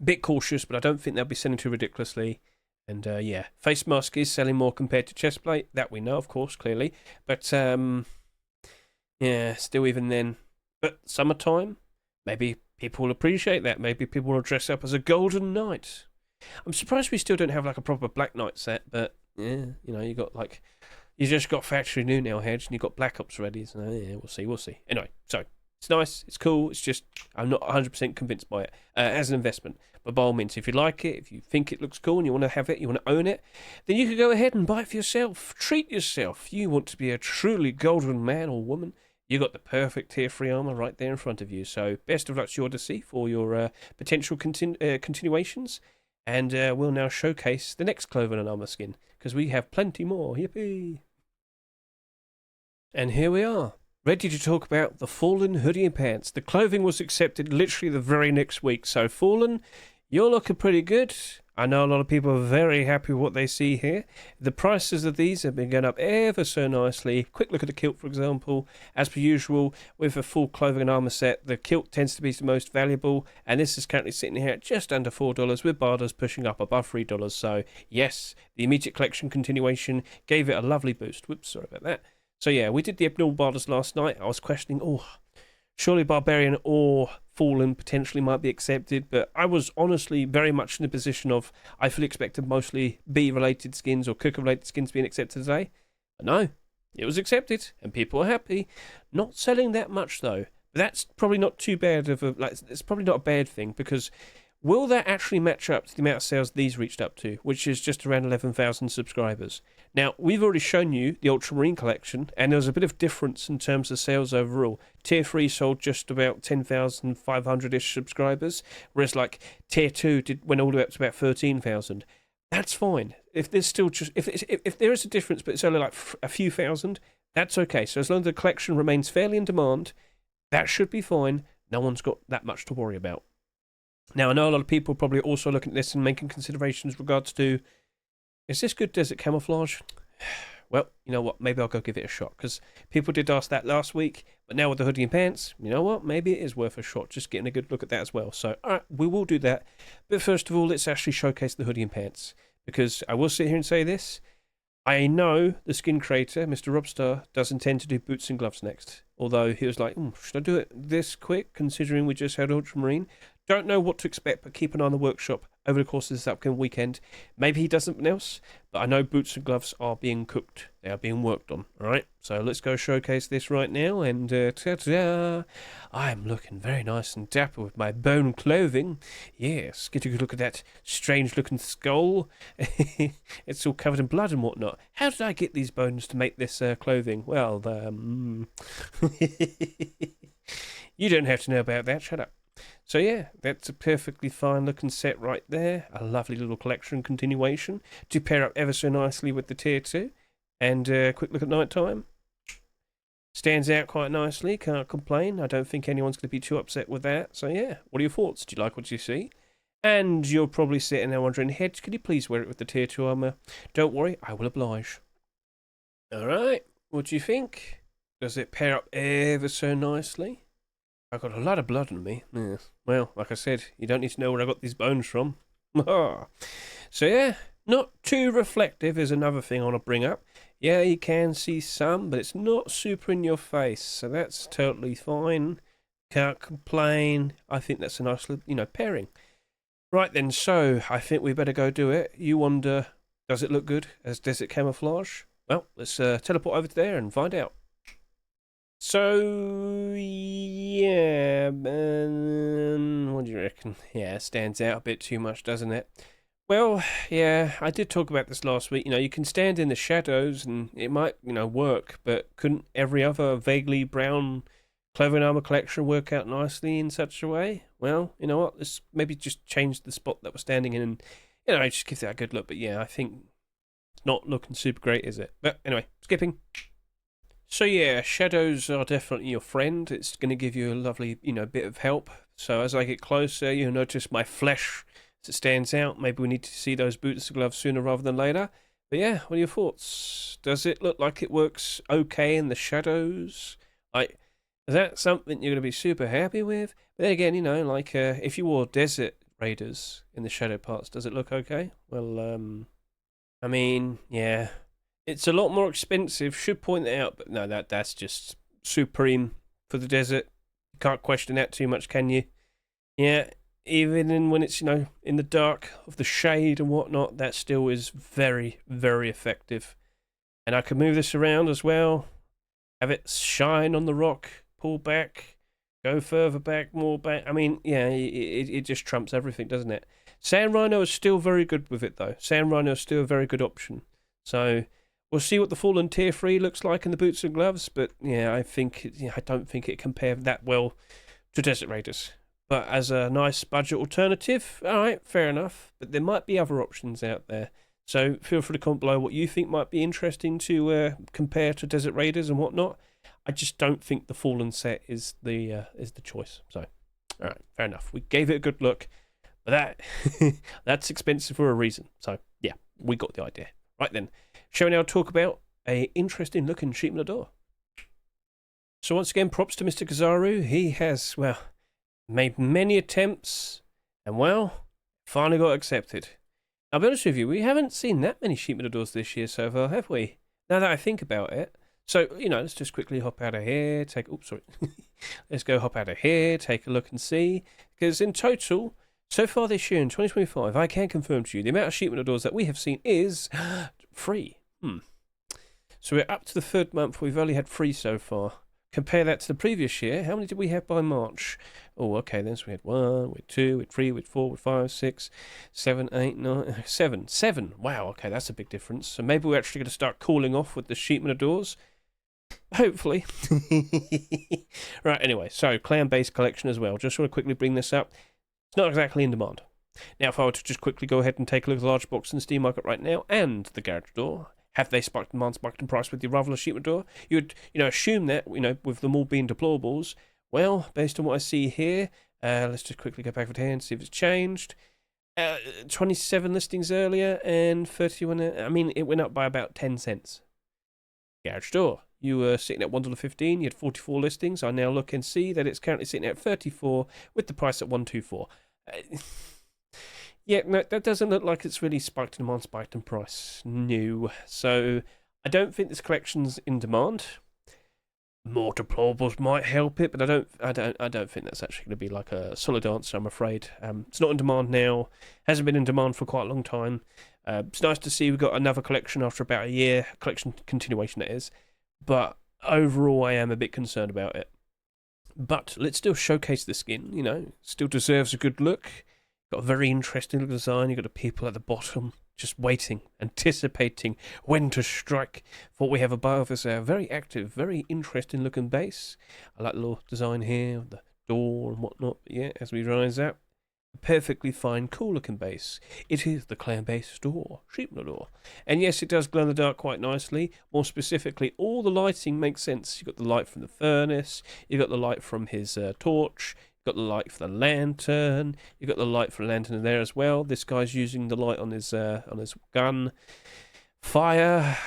bit cautious, but I don't think they'll be selling too ridiculously. And yeah, face mask is selling more compared to chest plate. That we know, of course, clearly. But yeah, still even then. But summertime, maybe people will appreciate that. Maybe people will dress up as a golden knight. I'm surprised we still don't have like a proper black knight set. But yeah, you got like, you just got factory new now, Hedge, and you got Black Ops ready. So yeah, we'll see. Anyway, so it's nice, it's cool. It's just I'm not 100% convinced by it as an investment. But by all means, if you like it, if you think it looks cool and you want to have it, you want to own it, then you can go ahead and buy it for yourself. Treat yourself. You want to be a truly golden man or woman. You got the perfect tier 3 armor right there in front of you. So best of luck to your Odyssey for your potential continuations. And we'll now showcase the next clothing and armor skin because we have plenty more. Yippee! And here we are. ready to talk about the Fallen hoodie and pants. The clothing was accepted literally the very next week. So, Fallen, you're looking pretty good. I know a lot of people are very happy with what they see here. The prices of these have been going up ever so nicely. Quick look at the kilt, for example. As per usual, with a full clothing and armour set, the kilt tends to be the most valuable, and this is currently sitting here at just under $4, with barders pushing up above $3. So, yes, the immediate collection continuation gave it a lovely boost. Whoops, sorry about that. So, yeah, we did the abnormal barders last night. I was questioning, surely Barbarian or Fallen potentially might be accepted, but I was honestly very much in the position of I fully expected mostly B-related skins or Cooker-related skins being accepted today. But no, it was accepted, and people are happy. Not selling that much, though. But that's probably not too bad of a... it's probably not a bad thing, because will that actually match up to the amount of sales these reached up to, which is just around 11,000 subscribers? Now, we've already shown you the Ultramarine collection, and there was a bit of difference in terms of sales overall. Tier 3 sold just about 10,500-ish subscribers, whereas like Tier 2 went all the way up to about 13,000. That's fine. If there's still just if there is a difference, but it's only like a few thousand, that's okay. So as long as the collection remains fairly in demand, that should be fine. No one's got that much to worry about. Now, I know a lot of people are probably also looking at this and making considerations with regards to, is this good desert camouflage? Well, you know what? Maybe I'll go give it a shot, because people did ask that last week. But now with the hoodie and pants, you know what? Maybe it is worth a shot, just getting a good look at that as well. So, all right, we will do that. But first of all, let's actually showcase the hoodie and pants, because I will sit here and say this. I know the skin creator, Mr. Robstar, does intend to do boots and gloves next. Although he was like, should I do it this quick, considering we just had Ultramarine? Don't know what to expect, but keep an eye on the workshop over the course of this upcoming weekend. Maybe he does something else, but I know boots and gloves are being cooked. They are being worked on, all right? So let's go showcase this right now, and ta-da! I'm looking very nice and dapper with my bone clothing. Yes, get a good look at that strange-looking skull. It's all covered in blood and whatnot. How did I get these bones to make this clothing? Well, you don't have to know about that. Shut up. So yeah, that's a perfectly fine looking set right there. A lovely little collection continuation to pair up ever so nicely with the Tier 2. And quick look at night time. Stands out quite nicely, can't complain. I don't think anyone's going to be too upset with that. So yeah, what are your thoughts? Do you like what you see? And you're probably sitting there wondering, Hedge, could you please wear it with the Tier 2 armour? Don't worry, I will oblige. Alright, what do you think? Does it pair up ever so nicely? I've got a lot of blood on me. Yeah. Well, like I said, you don't need to know where I got these bones from. So yeah, not too reflective is another thing I want to bring up. Yeah, you can see some, but it's not super in your face, so that's totally fine. Can't complain. I think that's a nice, pairing. Right then, so I think we better go do it. You wonder, does it look good as desert camouflage? Well, let's teleport over to there and find out. So, yeah, what do you reckon? Yeah, it stands out a bit too much, doesn't it? Well, yeah, I did talk about this last week. You can stand in the shadows and it might, work, but couldn't every other vaguely brown clothing armor collection work out nicely in such a way? Well, you know what? Let's maybe just change the spot that we're standing in and, just give that a good look. But yeah, I think it's not looking super great, is it? But anyway, skipping. So yeah, shadows are definitely your friend. It's going to give you a lovely, bit of help. So as I get closer, you'll notice my flesh as it stands out. Maybe we need to see those boots and gloves sooner rather than later. But yeah, what are your thoughts? Does it look like it works okay in the shadows? Is that something you're going to be super happy with? But then again, if you wore Desert Raiders in the shadow parts, does it look okay? Well, I mean, yeah. It's a lot more expensive, should point that out, but no, that's just supreme for the desert. You can't question that too much, can you? Yeah, even when it's, in the dark of the shade and whatnot, that still is very, very effective. And I can move this around as well, have it shine on the rock, pull back, go further back, more back. I mean, yeah, it just trumps everything, doesn't it? Sand Rhino is still very good with it, though. Sand Rhino is still a very good option. So we'll see what the Fallen Tier 3 looks like in the boots and gloves, but yeah, I don't think it compared that well to Desert Raiders. But as a nice budget alternative, alright, fair enough. But there might be other options out there. So feel free to comment below what you think might be interesting to compare to Desert Raiders and whatnot. I just don't think the Fallen set is the choice. So, all right, fair enough. We gave it a good look, but that's expensive for a reason. So, yeah, we got the idea. Right then, shall we now talk about a interesting looking sheep door? So once again, props to Mr. Kazaru. He has, well, made many attempts, and well, finally got accepted. I'll be honest with you, we haven't seen that many sheep doors this year so far, have we? Now that I think about it. So, let's just quickly hop out of here, let's go hop out of here, take a look and see. Because in total, so far this year in 2025, I can confirm to you, the amount of sheep doors that we have seen is 3. So we're up to the 3rd month, we've only had 3 so far. Compare that to the previous year, how many did we have by March? Oh, okay, then so we had 1, we had 2, we had 3, we had 4, we had 5, 6, 7, 8, 9, 7. 7. Wow, okay, that's a big difference. So maybe we're actually going to start cooling off with the sheep doors. Hopefully. Right, anyway, so clan-based collection as well. Just want to quickly bring this up. It's not exactly in demand. Now, if I were to just quickly go ahead and take a look at the large box in the Steam market right now and the garage door, have they spiked demand, spiked in price with the arrival of sheep door? You would, assume that, with them all being deplorables. Well, based on what I see here, let's just quickly go back over here and see if it's changed. 27 listings earlier and 31. I mean, it went up by about 10 cents. Garage door. You were sitting at $1.15. You had 44 listings. I now look and see that it's currently sitting at 34 with the price at $1.24. Yeah, no, that doesn't look like it's really spiked in demand, spiked in price. No. So I don't think this collection's in demand. More deplorables might help it, but I don't think that's actually going to be like a solid answer, I'm afraid. It's not in demand now. Hasn't been in demand for quite a long time. It's nice to see we've got another collection after about a year. Collection continuation, that is. But overall, I am a bit concerned about it. But let's still showcase the skin, Still deserves a good look. Got a very interesting design. You've got the people at the bottom just waiting, anticipating when to strike. For what we have above is a very active, very interesting looking base. I like the little design here, the door and whatnot. But yeah, as we rise up, a perfectly fine, cool looking base. It is the clan-based door, sheep door. And yes, it does glow in the dark quite nicely. More specifically, all the lighting makes sense. You've got the light from the furnace, you've got the light from his torch, got the light for the lantern. You've got the light for the lantern in there as well. This guy's using the light on his gun. Fire,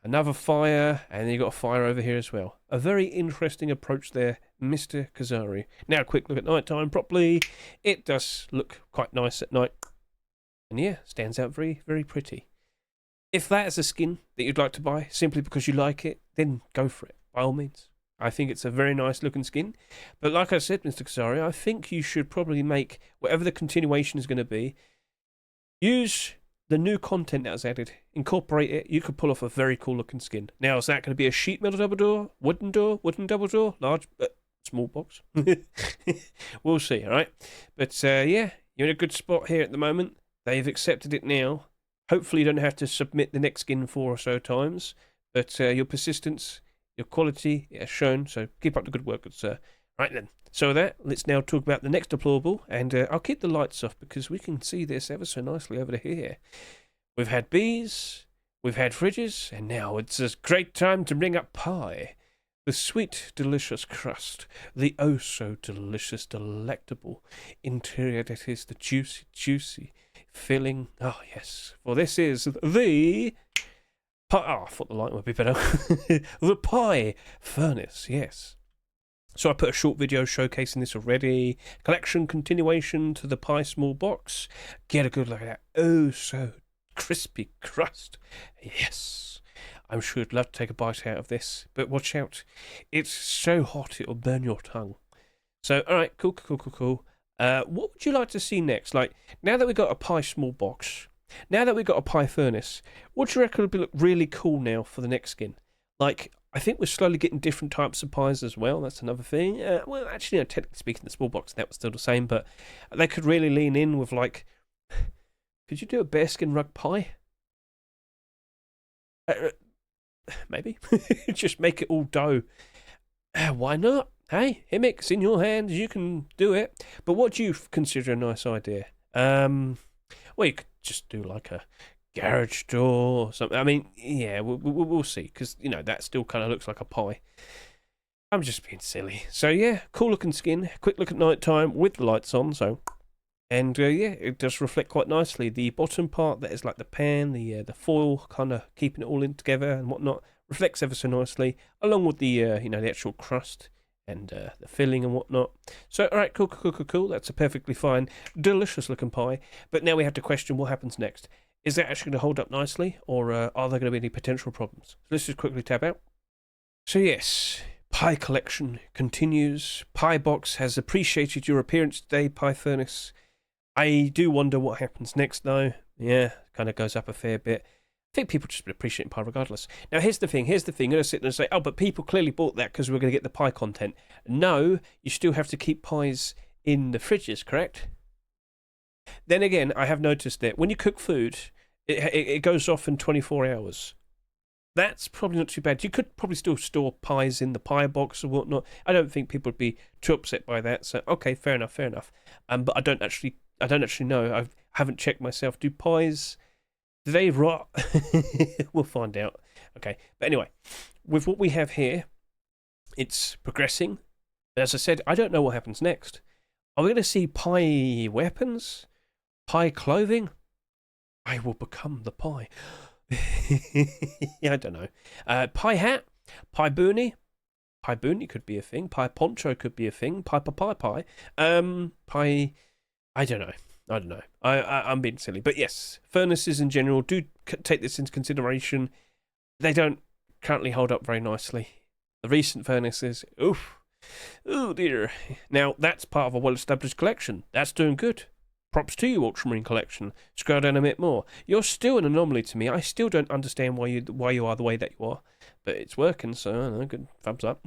another fire, and then you've got a fire over here as well. A very interesting approach there, Mr. Kazaru. Now a quick look at night time properly. It does look quite nice at night. And yeah, stands out very, very pretty. If that is a skin that you'd like to buy simply because you like it, then go for it, by all means. I think it's a very nice looking skin. But like I said, Mr. Kazaru, I think you should probably make whatever the continuation is going to be. Use the new content that was added. Incorporate it. You could pull off a very cool looking skin. Now, is that going to be a sheet metal double door, wooden double door, large, small box? We'll see, all right? But yeah, you're in a good spot here at the moment. They've accepted it now. Hopefully you don't have to submit the next skin 4 or so times. But your persistence, your quality, it has shown, so keep up the good work, good sir. Right then, so let's now talk about the next deplorable, and I'll keep the lights off because we can see this ever so nicely over here. We've had bees, we've had fridges, and now it's a great time to bring up pie. The sweet, delicious crust, the oh-so-delicious, delectable interior that is the juicy, juicy filling. Oh, yes, for this is the... I thought the light would be better. The pie furnace, yes. So I put a short video showcasing this already. Collection continuation to the pie small box. Get a good look at that. Oh, so crispy crust. Yes. I'm sure you'd love to take a bite out of this. But watch out. It's so hot it'll burn your tongue. So, alright, cool. What would you like to see next? Like, now that we've got a pie small box... Now that we've got a pie furnace, what do you reckon would look really cool now for the next skin? Like, I think we're slowly getting different types of pies as well. That's another thing. Well, actually, technically speaking, the small box that was still the same, but they could really lean in with, like... Could you do a bearskin rug pie? Maybe. Just make it all dough. Why not? Hey, Himmick, it's in your hands. You can do it. But what do you consider a nice idea? Well, you could just do like a garage door or something. I mean, yeah, we'll see, because, that still kind of looks like a pie. I'm just being silly. So yeah, cool looking skin. Quick look at night time with the lights on. So, and yeah, it does reflect quite nicely. The bottom part that is like the pan, the foil, kind of keeping it all in together and whatnot, reflects ever so nicely, along with the you know, the actual crust and the filling and whatnot. So all right, cool. That's a perfectly fine, delicious looking pie. But now we have to question what happens next. Is that actually going to hold up nicely, or are there going to be any potential problems? So let's just quickly tab out. So yes, pie collection continues. Pie box has appreciated your appearance today, Pie Furnace. I do wonder what happens next, though. Yeah, kind of goes up a fair bit. I think people just appreciate pie regardless. Now, here's the thing. You're going to sit there and say, oh, but people clearly bought that because we're going to get the pie content. No, you still have to keep pies in the fridges, correct? Then again, I have noticed that when you cook food, it goes off in 24 hours. That's probably not too bad. You could probably still store pies in the pie box or whatnot. I don't think people would be too upset by that. So, okay, fair enough. But I don't actually know. I haven't checked myself. Do pies, do they rot? We'll find out. Okay, but anyway, with what we have here, it's progressing. As I said, I don't know what happens next. Are we going to see pie weapons? Pie clothing? I will become the pie. Yeah, I don't know. Pie hat? Pie boonie? Pie boonie could be a thing. Pie poncho could be a thing. Pie. Pie. I don't know. I'm being silly. But yes, furnaces in general do take this into consideration. They don't currently hold up very nicely. The recent furnaces, oof. Oh dear. Now, that's part of a well-established collection. That's doing good. Props to you, Ultramarine collection. Scroll down a bit more. You're still an anomaly to me. I still don't understand why you are the way that you are. But it's working, so I don't know, good thumbs up.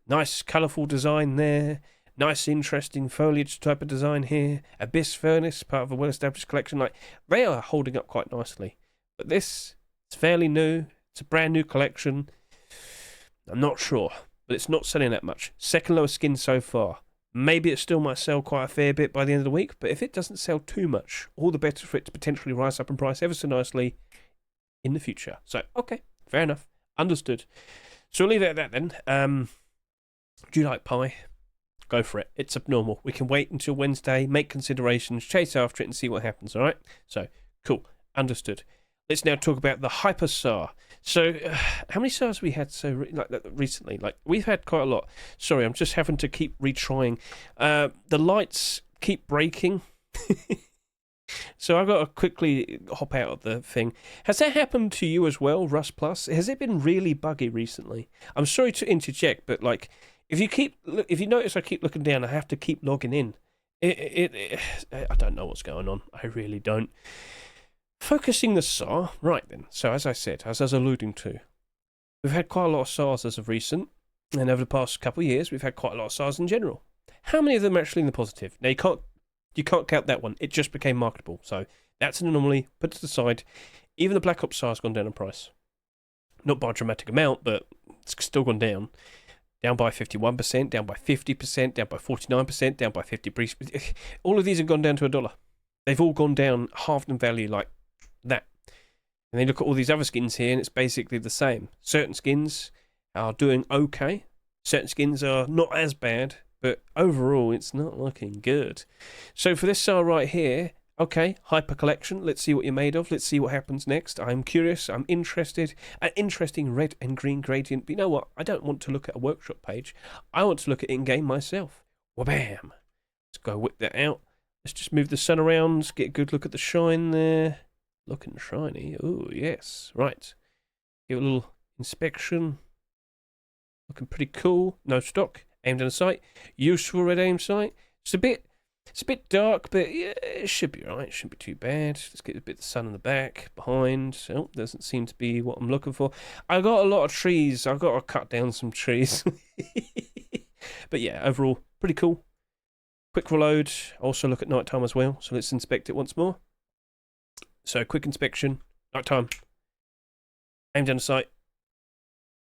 Nice, colourful design there. Nice, interesting foliage type of design here. Abyss furnace, part of a well-established collection. Like, they are holding up quite nicely. But this, it's fairly new. It's a brand new collection. I'm not sure, but it's not selling that much. Second lowest skin so far. Maybe it still might sell quite a fair bit by the end of the week, but if it doesn't sell too much, all the better for it to potentially rise up in price ever so nicely in the future. So, okay, fair enough. Understood. So we'll leave it at that then. Do you like pie? Go for it. It's abnormal. We can wait until Wednesday, make considerations, chase after it and see what happens, alright? So, cool. Understood. Let's now talk about the Hyper SAR. So, how many SARs have we had recently? Like, we've had quite a lot. Sorry, I'm just having to keep retrying. The lights keep breaking. So I've got to quickly hop out of the thing. Has that happened to you as well, Rust Plus? Has it been really buggy recently? I'm sorry to interject, but like, if you notice I keep looking down, I have to keep logging in. I don't know what's going on. I really don't. Focusing the SAR, right then. So as I said, as I was alluding to, we've had quite a lot of SARs as of recent, and over the past couple of years, we've had quite a lot of SARs in general. How many of them are actually in the positive? Now you can't count that one. It just became marketable, so that's an anomaly. Put it to the side. Even the Black Ops SAR's gone down in price. Not by a dramatic amount, but it's still gone down. Down by 51%, down by 50%, down by 49%, down by 50%. All of these have gone down to $1. They've all gone down halved in value like that. And then look at all these other skins here, and it's basically the same. Certain skins are doing okay. Certain skins are not as bad, but overall, it's not looking good. So for this SAR right here, okay, Hyper Collection. Let's see what you're made of. Let's see what happens next. I'm curious. I'm interested. An interesting red and green gradient. But you know what? I don't want to look at a workshop page. I want to look at in-game myself. Wabam! Let's go whip that out. Let's just move the sun around. Get a good look at the shine there. Looking shiny. Oh, yes. Right. Give it a little inspection. Looking pretty cool. No stock. Aimed in a sight. Useful red aim sight. It's a bit dark, but yeah, it should be right. It shouldn't be too bad. Let's get a bit of the sun in the back, behind. Oh, doesn't seem to be what I'm looking for. I got a lot of trees. I've got to cut down some trees. But yeah, overall, pretty cool. Quick reload. Also look at nighttime as well. So let's inspect it once more. So quick inspection. Nighttime. Aim down the sight.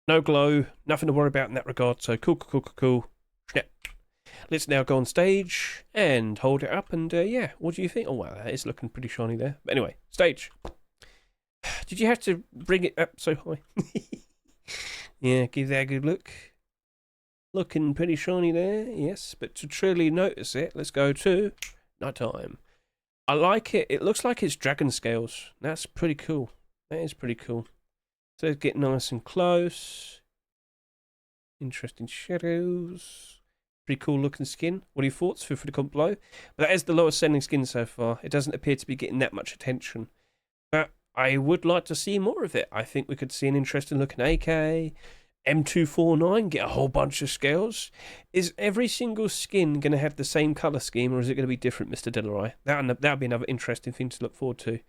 No glow. Nothing to worry about in that regard. So cool. Snap. Let's now go on stage and hold it up. And yeah, what do you think? Oh wow, that is looking pretty shiny there. But anyway, stage. Did you have to bring it up so high? Yeah, give that a good look. Looking pretty shiny there, yes. But to truly notice it, let's go to nighttime. I like it. It looks like it's dragon scales. That's pretty cool. That is pretty cool. So let's get nice and close. Interesting shadows. Pretty cool looking skin. What are your thoughts? Feel free to comment below. But that is the lowest selling skin so far. It doesn't appear to be getting that much attention. But I would like to see more of it. I think we could see an interesting looking AK. M249, get a whole bunch of scales. Is every single skin going to have the same colour scheme, or is it going to be different, Mr. Dillery? That would be another interesting thing to look forward to.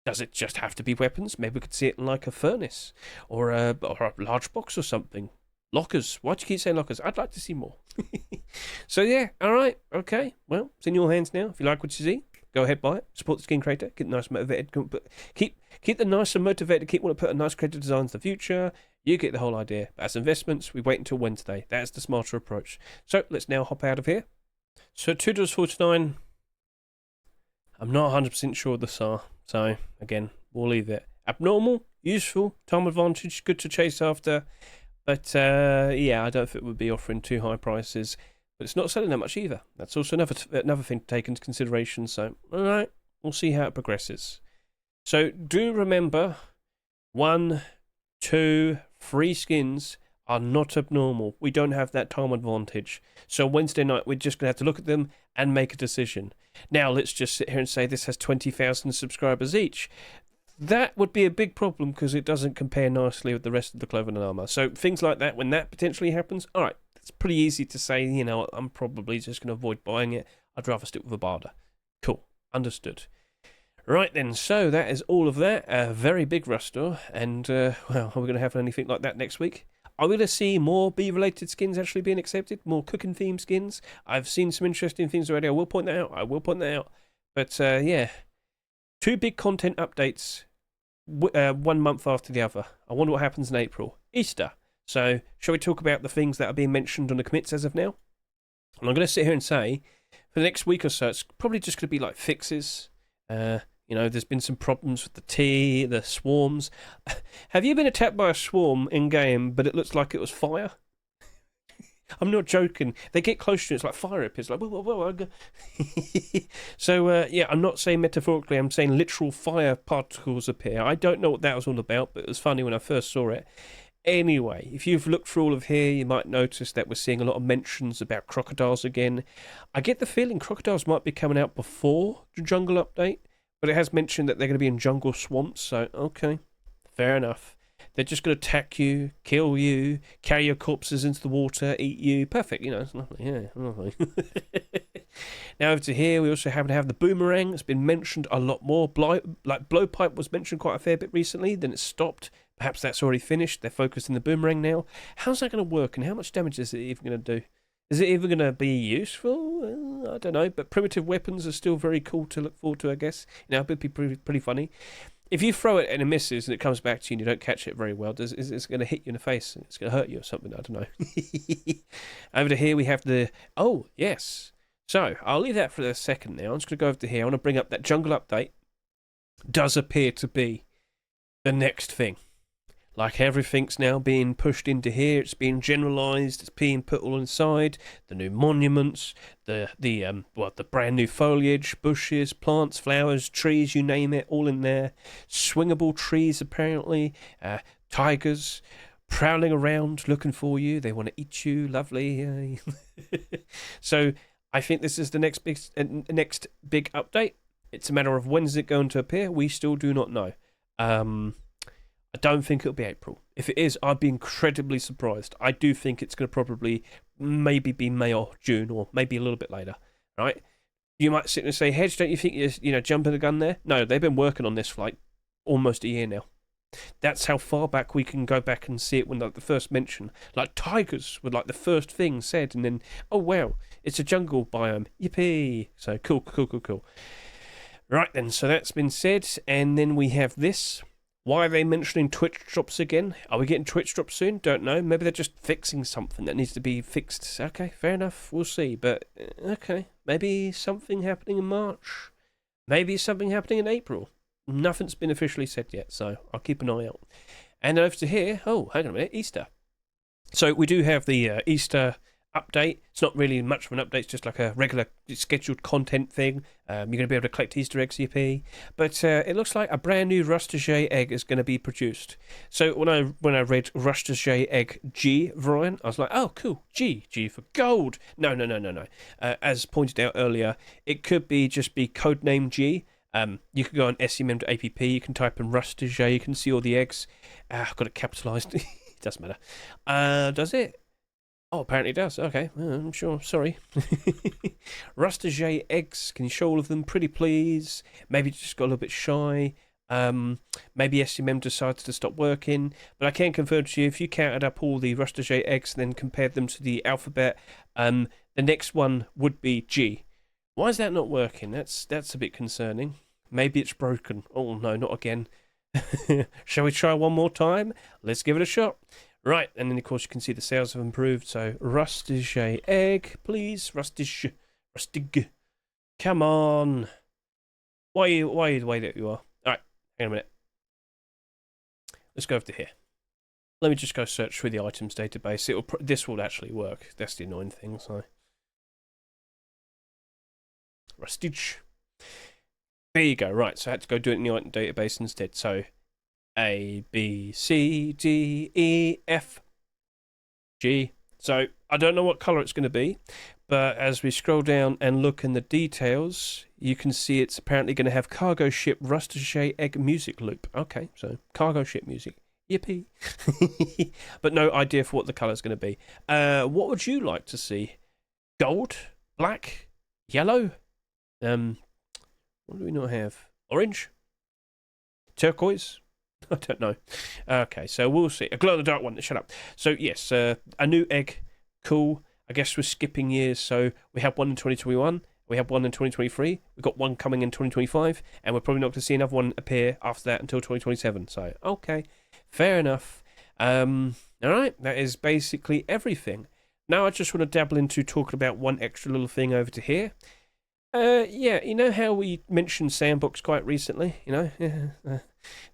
Does it just have to be weapons? Maybe we could see it in like a furnace, or a large box or something. Lockers. Why do you keep saying lockers? I'd like to see more. So yeah, alright, okay. Well, it's in your hands now. If you like what you see, go ahead, buy it. Support the skin creator. Get nice motivated. Keep the nice and motivated. Keep wanting to put a nice creative design in the future. You get the whole idea. As investments, we wait until Wednesday. That's the smarter approach. So let's now hop out of here. So $2.49. I'm not 100% sure of the SAR. So again, we'll leave it. Abnormal, useful, time advantage, good to chase after. But yeah, I don't think it would be offering too high prices. But it's not selling that much either. That's also another thing to take into consideration. So, all right, we'll see how it progresses. So do remember, 1, 2, 3 skins are not abnormal. We don't have that time advantage. So Wednesday night, we're just going to have to look at them and make a decision. Now, let's just sit here and say this has 20,000 subscribers each. That would be a big problem because it doesn't compare nicely with the rest of the clothing and armour. So things like that, when that potentially happens, all right, it's pretty easy to say, you know, I'm probably just going to avoid buying it. I'd rather stick with a barter. Cool. Understood. Right then, so that is all of that. A very big Rustor. And, well, are we going to have anything like that next week? Are we going to see more bee-related skins actually being accepted? More cooking-themed skins? I've seen some interesting things already. I will point that out. But, yeah. 2 big content updates. 1 month after the other. I wonder what happens in April. Easter. So, shall we talk about the things that are being mentioned on the commits as of now? And I'm going to sit here and say, for the next week or so, it's probably just going to be like fixes. You know, there's been some problems with the tea, the swarms. Have you been attacked by a swarm in-game, but it looks like it was fire? I'm not joking. They get close to it, it's like fire appears. Like, whoa. So, yeah, I'm not saying metaphorically, I'm saying literal fire particles appear. I don't know what that was all about, but it was funny when I first saw it. Anyway, if you've looked through all of here, you might notice that we're seeing a lot of mentions about crocodiles again. I get the feeling crocodiles might be coming out before the jungle update, but it has mentioned that they're going to be in jungle swamps, so okay, fair enough. They're just going to attack you, kill you, carry your corpses into the water, eat you. Perfect, you know, it's lovely, yeah, lovely. Now over to here, we also happen to have the boomerang. It's been mentioned a lot more. Blowpipe was mentioned quite a fair bit recently, then it stopped. Perhaps that's already finished. They're focused in the boomerang now. How's that going to work, and how much damage is it even going to do? Is it even going to be useful? Well, I don't know, but primitive weapons are still very cool to look forward to, I guess. You know, it would be pretty funny. If you throw it and it misses and it comes back to you and you don't catch it very well, is it going to hit you in the face? It's going to hurt you or something? I don't know. Over to here we have the... Oh, yes. So, I'll leave that for a second now. I'm just going to go over to here. I want to bring up that jungle update. Does appear to be the next thing. Like everything's now being pushed into here, it's being generalised, it's being put all inside, the new monuments, the brand new foliage, bushes, plants, flowers, trees, you name it, all in there. Swingable trees apparently, tigers prowling around looking for you, they want to eat you, lovely. So I think this is the next big update. It's a matter of when's it going to appear, we still do not know. I don't think it'll be April. If it is, I'd be incredibly surprised. I do think it's going to probably maybe be May or June, or maybe a little bit later, right? You might sit and say, Hedge, don't you think you're jumping the gun there? No, they've been working on this for like almost a year now. That's how far back we can go back and see it when like the first mention. Like tigers were like the first thing said, and then, oh wow, it's a jungle biome. Yippee! So cool. Right then, so that's been said, and then we have this. Why are they mentioning Twitch drops again? Are we getting Twitch drops soon? Don't know. Maybe they're just fixing something that needs to be fixed. Okay, fair enough. We'll see. But, okay. Maybe something happening in March. Maybe something happening in April. Nothing's been officially said yet, so I'll keep an eye out. And over to here. Oh, hang on a minute. Easter. So we do have the Easter update. It's not really much of an update, it's just like a regular scheduled content thing. You're going to be able to collect Easter eggs, EP. But it looks like a brand new RUSTIGE egg is going to be produced. So when I read RUSTIGE egg G variant, I was like, oh, cool, G for gold. No. As pointed out earlier, it could just be codename G. You can go on SEMM.app, you can type in RUSTIGE, you can see all the eggs. I've got it capitalised. It doesn't matter. Does it? Oh, apparently it does. Okay, I'm sure. Sorry. RUSTIGE eggs. Can you show all of them, pretty please? Maybe just got a little bit shy. Maybe SMM decides to stop working. But I can confirm to you, if you counted up all the RUSTIGE eggs and then compared them to the alphabet, the next one would be G. Why is that not working? That's a bit concerning. Maybe it's broken. Oh, no, not again. Shall we try one more time? Let's give it a shot. Right, and then of course you can see the sales have improved. So RUSTIGE egg, please. RUSTIGE. Come on. Why are you the way that you are? Alright, hang on a minute. Let's go over to here. Let me just go search through the items database. This will actually work. That's the annoying thing. So RUSTIGE. There you go. Right, so I had to go do it in the item database instead. So A, B, C, D, E, F, G. So I don't know what colour it's going to be, but as we scroll down and look in the details, you can see it's apparently going to have cargo ship RUSTIGE egg music loop. Okay, so cargo ship music. Yippee. But no idea for what the colour is going to be. What would you like to see? Gold? Black? Yellow? What do we not have? Orange? Turquoise? I don't know. Okay, so we'll see. A glow-in-the-dark one. Shut up. So, yes, a new egg. Cool. I guess we're skipping years. So, we have one in 2021. We have one in 2023. We've got one coming in 2025. And we're probably not going to see another one appear after that until 2027. So, okay. Fair enough. All right. That is basically everything. Now, I just want to dabble into talking about one extra little thing over to here. Yeah, you know how we mentioned S&box quite recently, you know?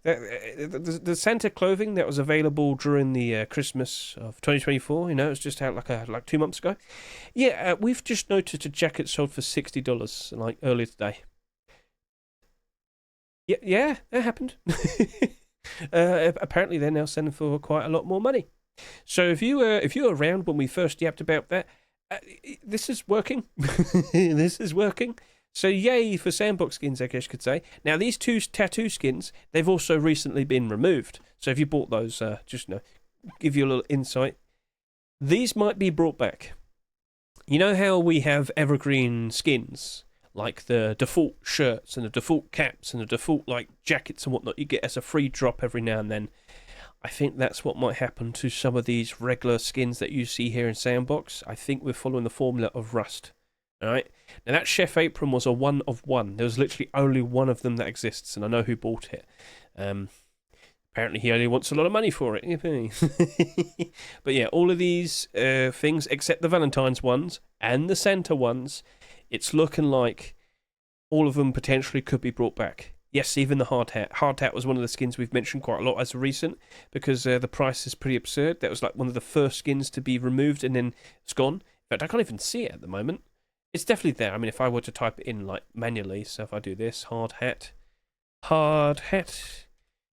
The Santa clothing that was available during the Christmas of 2024, you know, it was just out like 2 months ago. Yeah, we've just noticed a jacket sold for $60, like, earlier today. Yeah, that happened. Apparently they're now selling for quite a lot more money. So if you were around when we first yapped about that, this is working. This is working. So yay for S&box skins, I guess you could say. Now these two tattoo skins, they've also recently been removed. So if you bought those, just give you a little insight. These might be brought back. You know how we have evergreen skins, like the default shirts and the default caps and the default like jackets and whatnot you get as a free drop every now and then. I think that's what might happen to some of these regular skins that you see here in S&box. I think we're following the formula of Rust. Alright? Now that chef apron was a one of one. There was literally only one of them that exists, and I know who bought it. Apparently he only wants a lot of money for it. But yeah, all of these things, except the Valentine's ones and the Santa ones, it's looking like all of them potentially could be brought back. Yes, even the hard hat. Hard hat was one of the skins we've mentioned quite a lot as of recent, because the price is pretty absurd. That was like one of the first skins to be removed and then it's gone. In fact, I can't even see it at the moment. It's definitely there. I mean, if I were to type it in like manually, so if I do this, hard hat. Does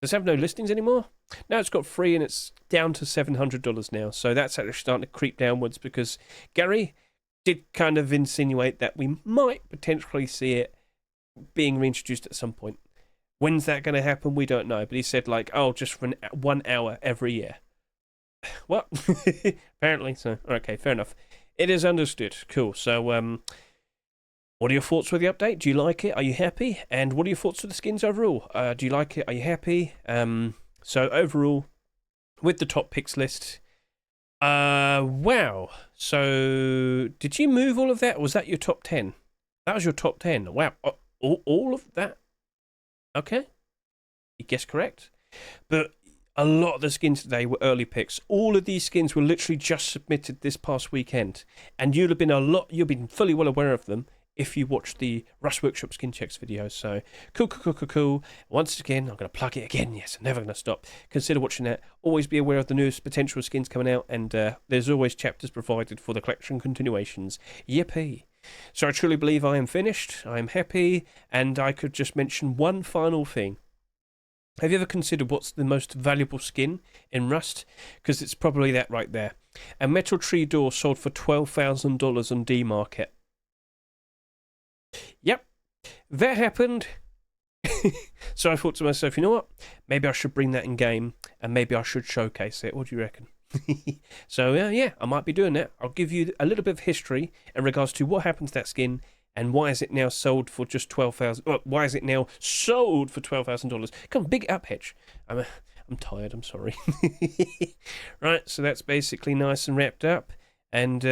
it have no listings anymore? Now it's got free and it's down to $700 now. So that's actually starting to creep downwards, because Gary did kind of insinuate that we might potentially see it being reintroduced at some point. When's that going to happen? We don't know. But he said like, oh, just for 1 hour every year. Well, apparently. So, okay, fair enough. It is understood. Cool. So, what are your thoughts with the update? Do you like it? Are you happy? And what are your thoughts with the skins overall? Do you like it? Are you happy? So overall, with the top picks list, wow. So did you move all of that? Or was that your top 10? That was your top 10. Wow. All of that? Okay. You guessed correct. But a lot of the skins today were early picks. All of these skins were literally just submitted this past weekend. And you've been fully well aware of them if you watch the Rust Workshop skin checks video. So cool. Once again, I'm going to plug it again. Yes, I'm never going to stop. Consider watching that. Always be aware of the newest potential skins coming out, and there's always chapters provided for the collection continuations. Yippee. So I truly believe I am finished. I am happy, and I could just mention one final thing. Have you ever considered what's the most valuable skin in Rust? Because it's probably that right there. A metal tree door sold for $12,000 on D-Market. Yep, that happened. So I thought to myself, you know what? Maybe I should bring that in game, and maybe I should showcase it. What do you reckon? So yeah, I might be doing that. I'll give you a little bit of history in regards to what happened to that skin, and why is it now sold for just $12,000? Well, why is it now sold for $12,000? Come on, big up, Hedge. I'm tired. I'm sorry. Right, so that's basically nice and wrapped up. And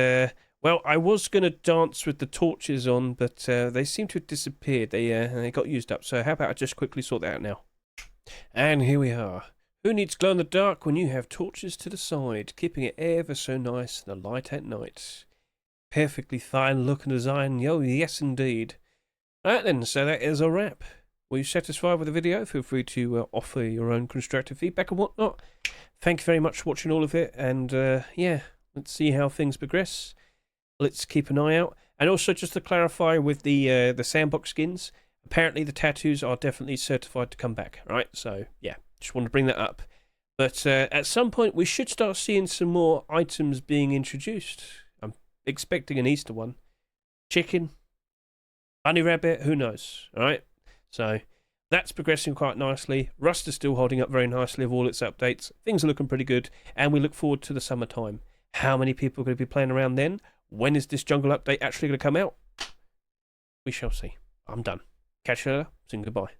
well, I was going to dance with the torches on, but they seem to have disappeared. They got used up. So how about I just quickly sort that out now? And here we are. Who needs glow in the dark when you have torches to the side, keeping it ever so nice and a light at night? Perfectly fine look and design. Oh, yes, indeed. Alright then, so that is a wrap. Were you satisfied with the video? Feel free to offer your own constructive feedback and whatnot. Thank you very much for watching all of it. And yeah, let's see how things progress. Let's keep an eye out. And also, just to clarify with the sandbox skins, apparently the tattoos are definitely certified to come back. Right? So, yeah, just want to bring that up. But at some point, we should start seeing some more items being introduced. Expecting an Easter one. Chicken, bunny rabbit, who knows? Alright, so that's progressing quite nicely. Rust is still holding up very nicely with all its updates. Things are looking pretty good, and we look forward to the summertime. How many people are going to be playing around then? When is this jungle update actually going to come out? We shall see. I'm done. Catch you later. Soon, goodbye.